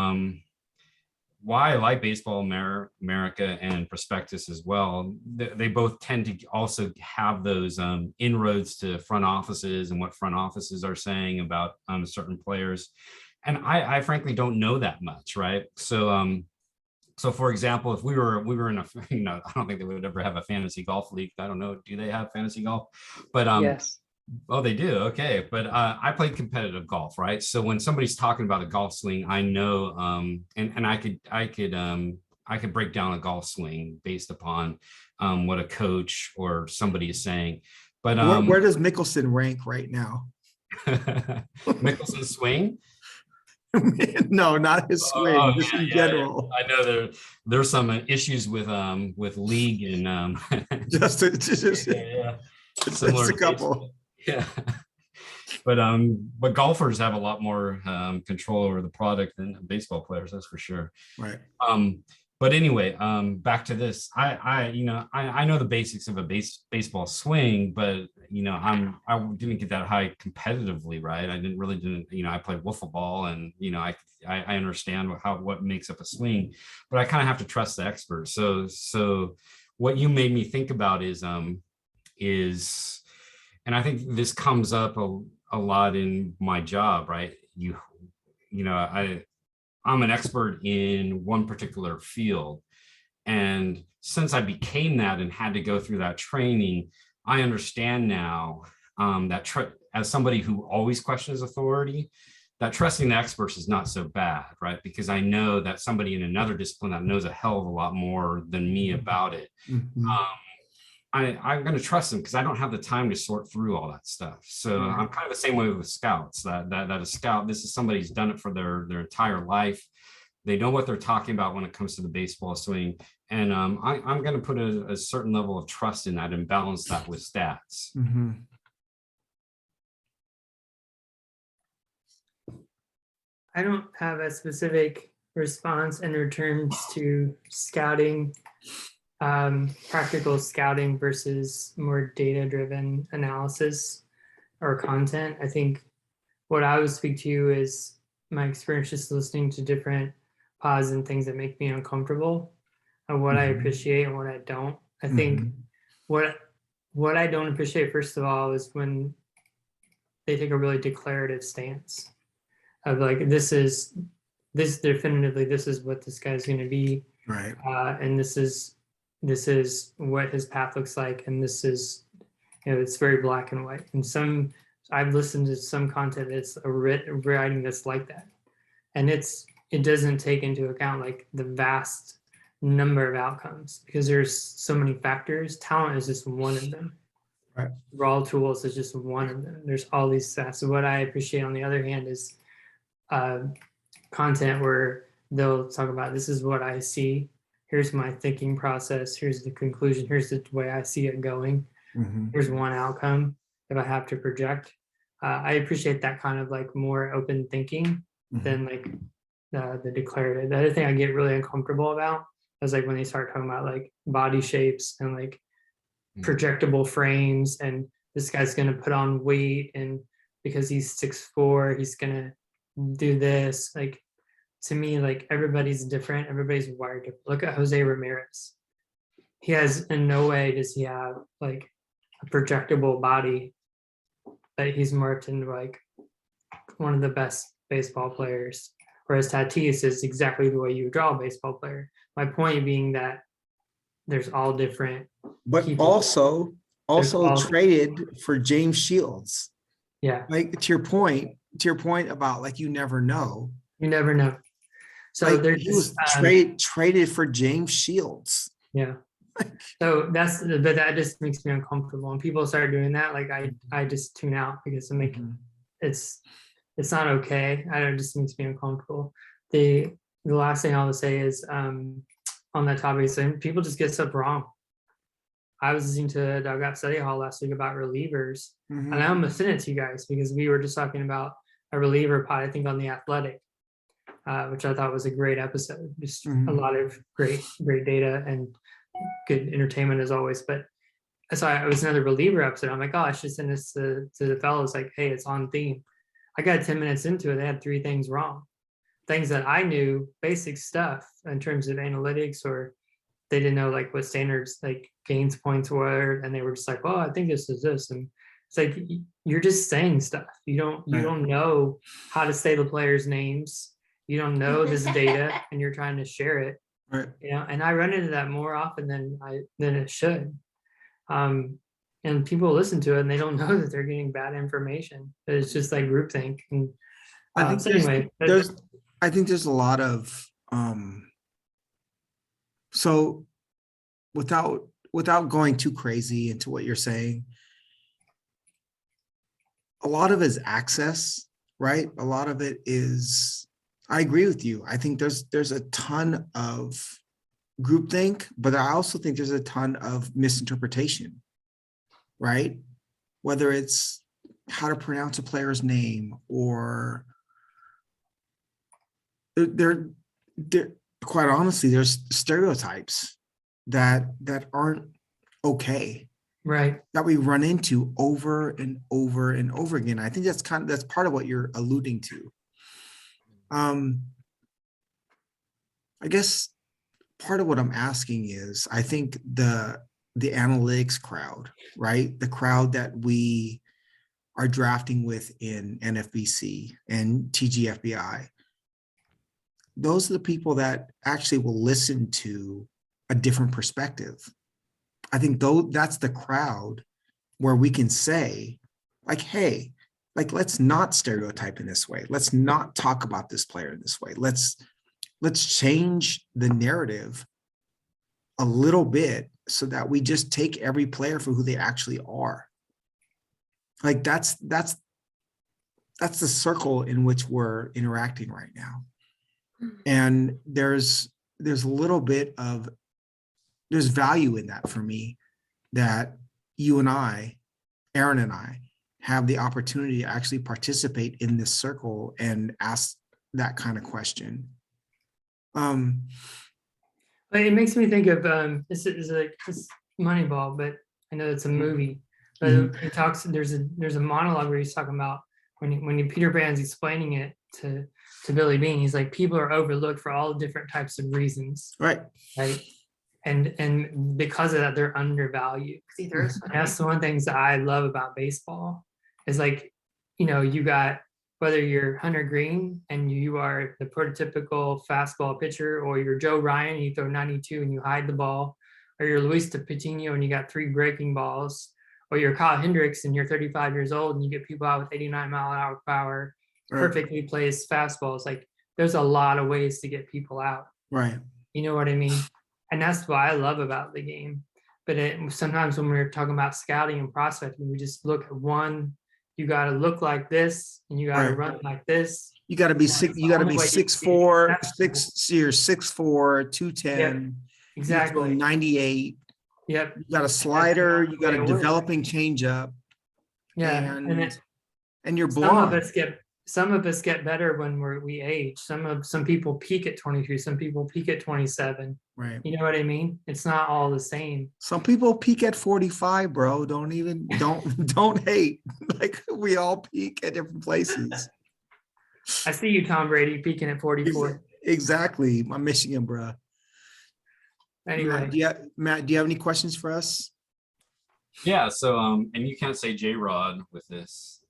why I like Baseball America and Prospectus as well, they both tend to also have those inroads to front offices and what front offices are saying about certain players. And I frankly don't know that much, right? So for example, if we were in a, I don't think they would ever have a fantasy golf league. I don't know, do they have fantasy golf? But yes. Oh, they do. Okay. But I played competitive golf, right? So when somebody's talking about a golf swing, I know, and I could break down a golf swing based upon what a coach or somebody is saying. But where does Mickelson rank right now? Mickelson's swing? No, not his swing, just in general. I know there's some issues with league and just similar a couple. Yeah. But golfers have a lot more control over the product than baseball players, that's for sure. Right. But anyway, back to this. I know the basics of a baseball swing, but I didn't get that high competitively, right? I I played wiffle ball, and I understand what makes up a swing, but I kind of have to trust the experts. So what you made me think about is and I think this comes up a lot in my job, right? I'm an expert in one particular field. And since I became that and had to go through that training, I understand now that as somebody who always questions authority, that trusting the experts is not so bad, right? Because I know that somebody in another discipline that knows a hell of a lot more than me about it. Mm-hmm. I'm going to trust them because I don't have the time to sort through all that stuff. So I'm kind of the same way with scouts, that a scout, this is somebody who's done it for their entire life. They know what they're talking about when it comes to the baseball swing. And I'm going to put a certain level of trust in that and balance that with stats. Mm-hmm. I don't have a specific response in returns to scouting, practical scouting versus more data-driven analysis. or content. I think what I would speak to you is my experience just listening to different pods and things that make me uncomfortable, and what I Mhm. appreciate and what I don't. I think Mhm. what I don't appreciate, first of all, is when they take a really declarative stance of like, this definitively, this is what this guy's going to be, Right. and this is what his path looks like, and this is, it's very black and white. And I've listened to some content that's a writing that's like that, and it doesn't take into account like the vast number of outcomes, because there's so many factors. Talent is just one of them. Right. Raw tools is just one of them. There's all these stats. So what I appreciate on the other hand is content where they'll talk about, this is what I see, here's my thinking process, here's the conclusion, here's the way I see it going, Mhm. here's one outcome if I have to project. I appreciate that kind of like more open thinking Mhm. than like the declarative. The other thing I get really uncomfortable about is like when they start talking about like body shapes and like projectable frames, and this guy's going to put on weight, and because he's 6'4", he's going to do this. Like, to me, like, everybody's different, everybody's wired different. Look at Jose Ramirez. He has, in no way does he have like a projectable body, but he's marked into like one of the best baseball players, whereas Tatis is exactly the way you draw a baseball player. My point being that there's all different But people. also traded for James Shields. Yeah, Like to your point about like you never know. you never know. So Like there's he was traded for James Shields. yeah. So but that just makes me uncomfortable. When people start doing that, like I just tune out, because I'm like, it's not okay. It just makes me uncomfortable. The last thing I'll say is on that topic is people just get stuff wrong. I was listening to Dugout Study Hall last week about relievers, and I'm gonna send it to you guys because we were just talking about a reliever pod, I think on The Athletic, which I thought was a great episode. Just a lot of great data and good entertainment as always. But so it was another reliever episode. I'm like, oh, I should send this to the fellows. Like, hey, it's on theme. I got 10 minutes into it. They had 3 things wrong. Things that I knew, basic stuff in terms of analytics, or they didn't know like what standards like gains points were, and they were just like, oh, I think this is this. And it's like, you're just saying stuff. You don't know how to say the players' names. You don't know this data, and you're trying to share it. Right. And I run into that more often than it should. And people listen to it and they don't know that they're getting bad information. It's just like groupthink. And I think so anyway, I think there's a lot of so without going too crazy into what you're saying, a lot of it is access, right? A lot of it is, I agree with you. I think there's a ton of groupthink, but I also think there's a ton of misinterpretation, right? Whether it's how to pronounce a player's name, or there quite honestly, there's stereotypes that aren't okay, right, that we run into over and over and over again. I think that's part of what you're alluding to. I guess part of what I'm asking is, I think the analytics crowd, right? The crowd that we are drafting with in NFBC and TGFBI, those are the people that actually will listen to a different perspective. I think that's the crowd where we can say, like, hey, like, let's not stereotype in this way. Let's not talk about this player in this way. Let's change the narrative a little bit so that we just take every player for who they actually are. Like that's the circle in which we're interacting right now. And there's a little bit of, there's value in that for me, that you and I, Aaron and I, have the opportunity to actually participate in this circle and ask that kind of question. It makes me think of this is like this Moneyball, but I know it's a movie. But he talks. There's a monologue where he's talking about when Peter Brand's explaining it to Billy Bean. He's like, people are overlooked for all different types of reasons, Right. right? And because of that, they're undervalued. That's the one things that I love about baseball is like, you got, whether you're Hunter Green and you are the prototypical fastball pitcher, or you're Joe Ryan, you throw 92 and you hide the ball, or you're Luis Patino and you got 3 breaking balls, or you're Kyle Hendricks and you're 35 years old and you get people out with 89-mile-an-hour power, perfectly placed fastballs. Like, there's a lot of ways to get people out. Right. You know what I mean? And that's what I love about the game. But sometimes when we're talking about scouting and prospecting, we just look at one. You got to look like this, and you got to run like this. You got to be 6'4", you're 6'4", 210. Yep. Exactly. 98. Yep. You got a slider. You got a developing changeup. Yeah. And you're blind. Some of us get better when we age. Some people peak at 23. Some people peak at 27. Right. You know what I mean? It's not all the same. Some people peak at 45, bro. Don't hate. Like, we all peak at different places. I see you, Tom Brady, peaking at 44. Exactly. My Michigan, bro. Anyway. Matt, do you have any questions for us? Yeah. So, and you can't say J-Rod with this.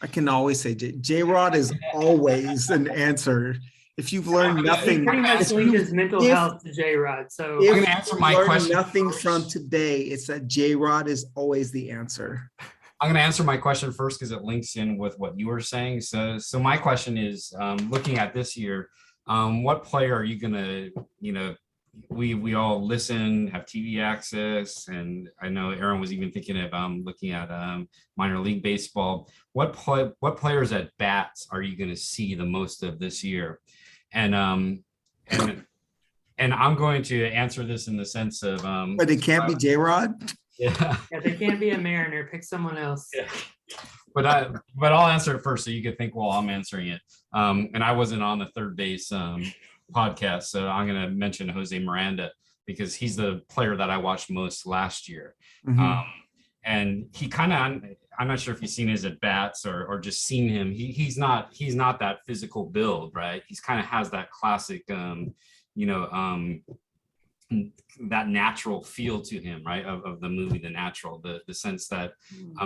I can always say J-Rod is always an answer. If you've learned nothing, he pretty much links mental health to J-Rod. So I'm going to answer my question. Nothing from today. It's that J-Rod is always the answer. I'm going to answer my question first because it links in with what you were saying. So my question is, looking at this year, what player are you going to, we all listen, have TV access, and I know Aaron was even thinking of looking at minor league baseball. What players at bats are you going to see the most of this year? And I'm going to answer this in the sense of but it can't be J-Rod. Yeah, they can't be a Mariner. Pick someone else. Yeah. But I'll answer it first so you could think while I'm answering it. And I wasn't on the third base podcast, so I'm going to mention Jose Miranda because he's the player that I watched most last year. Mm-hmm. And he kind of, I'm not sure if you've seen his at bats or just seen him. He's not that physical build, right? He's kind of has that classic, that natural feel to him, right? Of the movie, The Natural, the sense that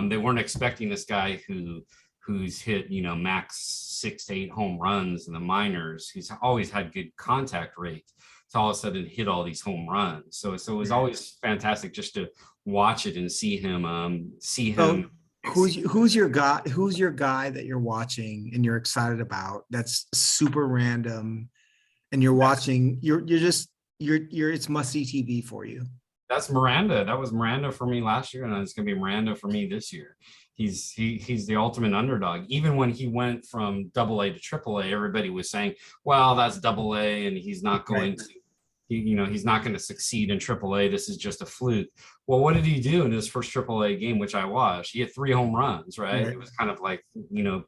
they weren't expecting this guy who's hit, max 6 to 8 home runs in the minors. He's always had good contact rate to all of a sudden hit all these home runs. So it was always fantastic just to watch it and see him. Who's your guy that you're watching and you're excited about? That's super random, and you're watching. It's must-see TV for you. That's Miranda. That was Miranda for me last year, and it's gonna be Miranda for me this year. He's the ultimate underdog. Even when he went from AA to AAA, everybody was saying, "Well, that's AA, and he's not going to, he's not going to succeed in AAA. This is just a fluke." Well, what did he do in his first AAA game, which I watched? He had 3 home runs, right? It was kind of like,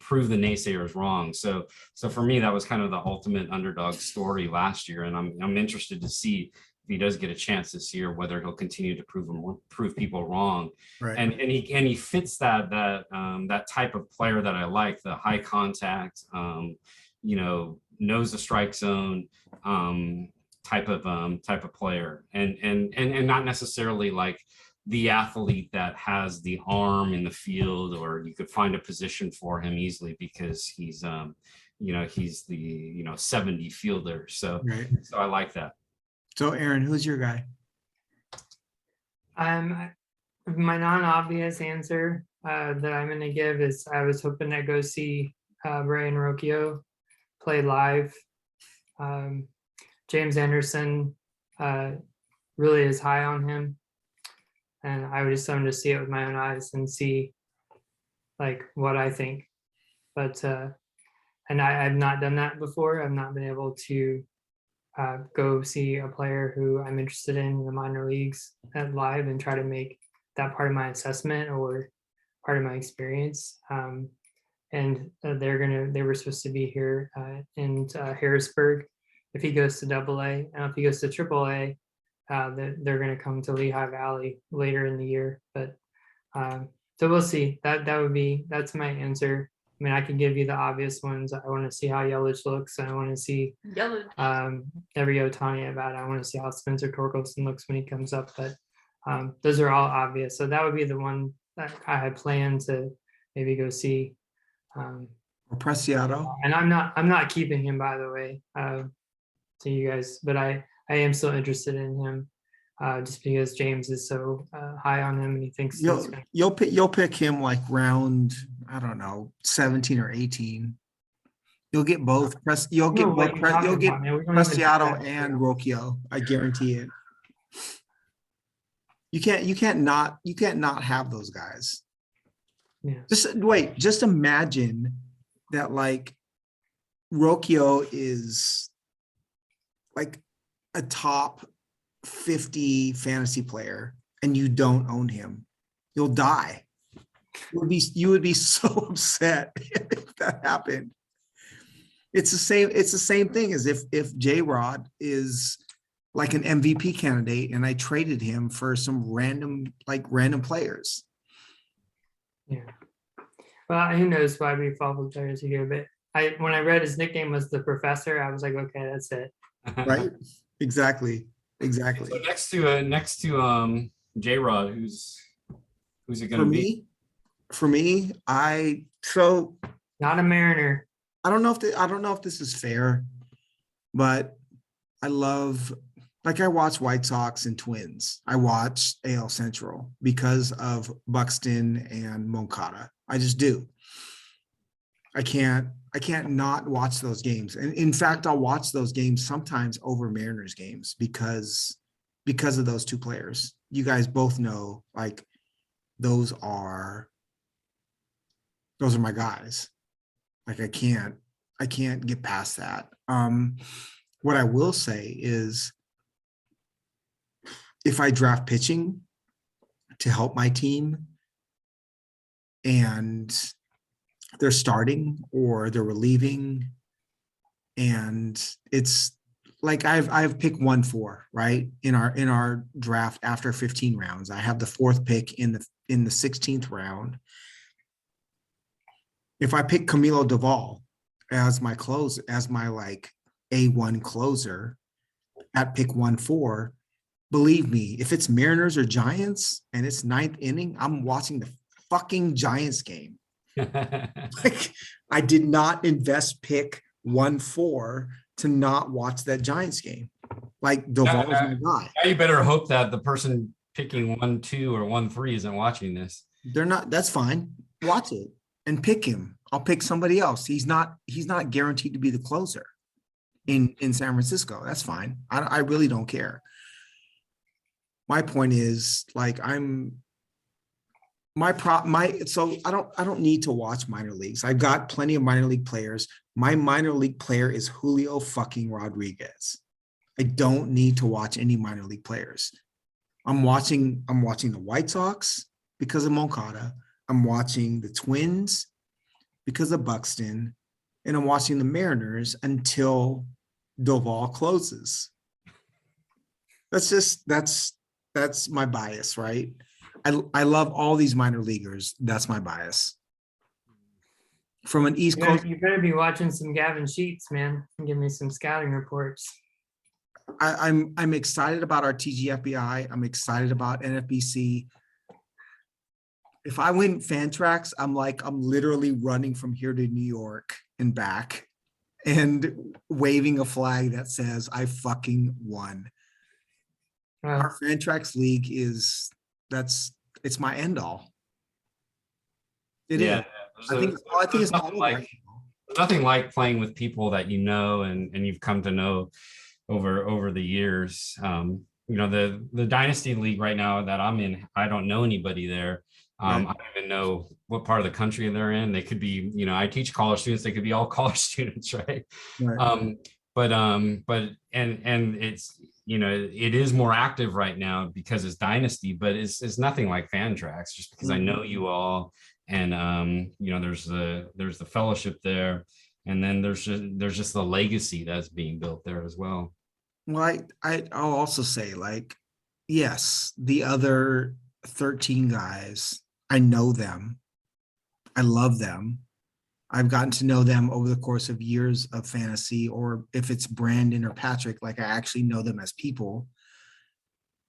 prove the naysayers wrong. So for me, that was kind of the ultimate underdog story last year, and I'm interested to see if he does get a chance this year, whether he'll continue to prove people wrong. Right. And he fits that type of player that I like, the high contact, knows the strike zone, type of player, and not necessarily like the athlete that has the arm in the field, or you could find a position for him easily because he's he's the 70 fielder. So I like that. So Aaron, who's your guy? My non-obvious answer that I'm going to give is I was hoping to go see Ray Rocchio play live. James Anderson really is high on him, and I would just want to see it with my own eyes and see like what I think. But and I've not done that before. I've not been able to go see a player who I'm interested in the minor leagues at live and try to make that part of my assessment or part of my experience. And they were supposed to be here in Harrisburg. If he goes to AA, and if he goes to AAA, they're going to come to Lehigh Valley later in the year. But So we'll see. That's my answer. I mean, I can give you the obvious ones. I want to see how Yelich looks. I want to see every Otani about it. I want to see how Spencer Torkelson looks when he comes up. But those are all obvious. So that would be the one that I had planned to maybe go see. Preciado. And I'm not keeping him, by the way, to you guys, but I am still interested in him. Just because James is so high on him and he thinks you'll pick him like round, I don't know, 17 or 18. You'll get both. You'll get Preciado and Rocchio. I guarantee it. You can't not have those guys. Yeah. Just imagine that like Rocchio is like a top 50 fantasy player and you don't own him. You'll die. You would be so upset if that happened. It's the same thing as if J-Rod is like an MVP candidate and I traded him for some random players. Yeah. Well, who knows why we fall with players here, but when I read his nickname was the Professor, I was like, okay, that's it. Right? Exactly. So next to J-Rod, who's it going to be? For me, not a Mariner. I don't know if this is fair, but I watch White Sox and Twins. I watch AL Central because of Buxton and Moncada. I just do. I can't not watch those games. And in fact, I'll watch those games sometimes over Mariners games because of those two players. You guys both know, like, those are my guys. Like I can't get past that. What I will say is if I draft pitching to help my team and they're starting or they're relieving and it's like I've picked 1-4, right? In our draft after 15 rounds. I have the 4th pick in the 16th round. If I pick Camilo Doval as my like A1 closer at pick 1-4, believe me, if it's Mariners or Giants and it's 9th inning, I'm watching the fucking Giants game. Like I did not invest pick 1-4 to not watch that Giants game. Like Doval is my guy. Now you better hope that the person picking 1-2 or 1-3 isn't watching this. They're not. That's fine. Watch it and pick him. I'll pick somebody else. He's not guaranteed to be the closer in San Francisco. That's fine. I really don't care. My point is, like, so I don't need to watch minor leagues. I've got plenty of minor league players. My minor league player is Julio fucking Rodriguez. I don't need to watch any minor league players. I'm watching the White Sox because of Moncada. I'm watching the Twins because of Buxton, and I'm watching the Mariners until Doval closes. That's my bias, right? I love all these minor leaguers. That's my bias. From an East Coast, you better be watching some Gavin Sheets, man, and give me some scouting reports. I'm excited about our TGFBI. I'm excited about NFBC. If I win Fantrax, I'm literally running from here to New York and back and waving a flag that says I fucking won. Our Fantrax league it's my end all. It is. I think it's nothing like playing with people that you know and you've come to know over the years. The Dynasty League right now that I'm in, I don't know anybody there. I don't even know what part of the country they're in. They could be, I teach college students. They could be all college students, right? But it's, it is more active right now because it's Dynasty, but it's nothing like Fantrax, just because I know you all, and there's the fellowship there, and then there's just the legacy that's being built there as well. Well, I'll also say, like, yes, the other 13 guys I know them. I love them. I've gotten to know them over the course of years of fantasy, or if it's Brandon or Patrick, like I actually know them as people.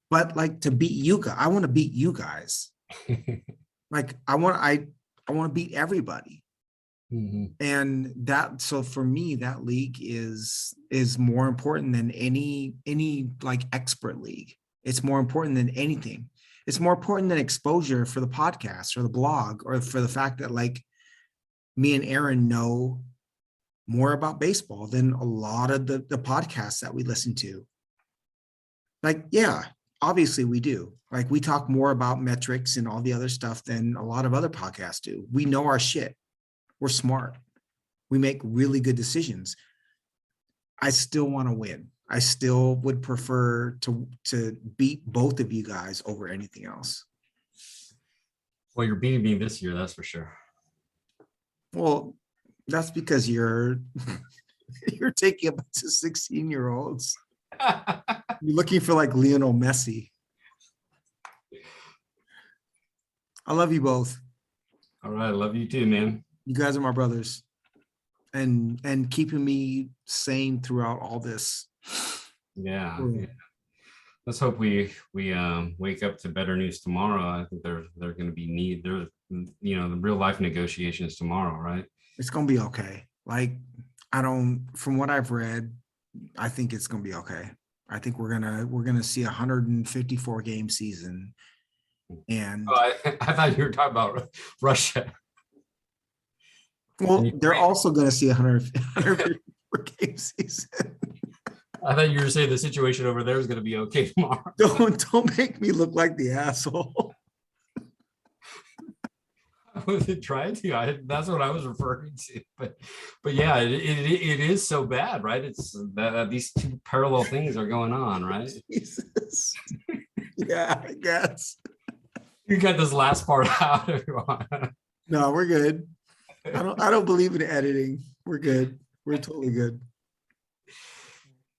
But like to beat you guys, I want to beat you guys. Like I want to beat everybody. And that, so for me, that league is more important than any like expert league. It's more important than anything. It's more important than exposure for the podcast or the blog, or for the fact that like me and Aaron know more about baseball than a lot of the podcasts that we listen to. Like, yeah, obviously we do. Like we talk more about metrics and all the other stuff than a lot of other podcasts do. We know our shit. We're smart. We make really good decisions. I still want to win. I still would prefer to beat both of you guys over anything else. Well, you're beating me this year, that's for sure. Well, that's because you're taking a bunch of 16-year-olds. You're looking for like Lionel Messi. I love you both. All right, love you too, man. You guys are my brothers, and keeping me sane throughout all this. Yeah. Let's hope we wake up to better news tomorrow. I think they're going to be the real life negotiations tomorrow, right? It's gonna be okay. Like from what I've read, I think it's gonna be okay. I think we're gonna see 154 game season. And I thought you were talking about Russia. Well, they're also gonna see 154 game season. I thought you were saying the situation over there is going to be okay tomorrow. Don't make me look like the asshole. I wasn't trying to. That's what I was referring to. But yeah, it is so bad, right? It's that these two parallel things are going on, right? Jesus. Yeah, I guess. You got this last part out, everyone. No, we're good. I don't believe in editing. We're good. We're totally good.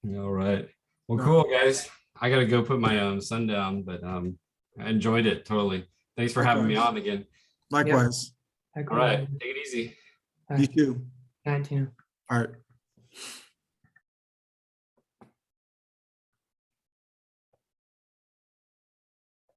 All right. Well, cool, guys. I gotta go put my son down, but I enjoyed it totally. Thanks for having me on again. Likewise. Yep. All right. Take it easy. You too. Night, Tino. All right.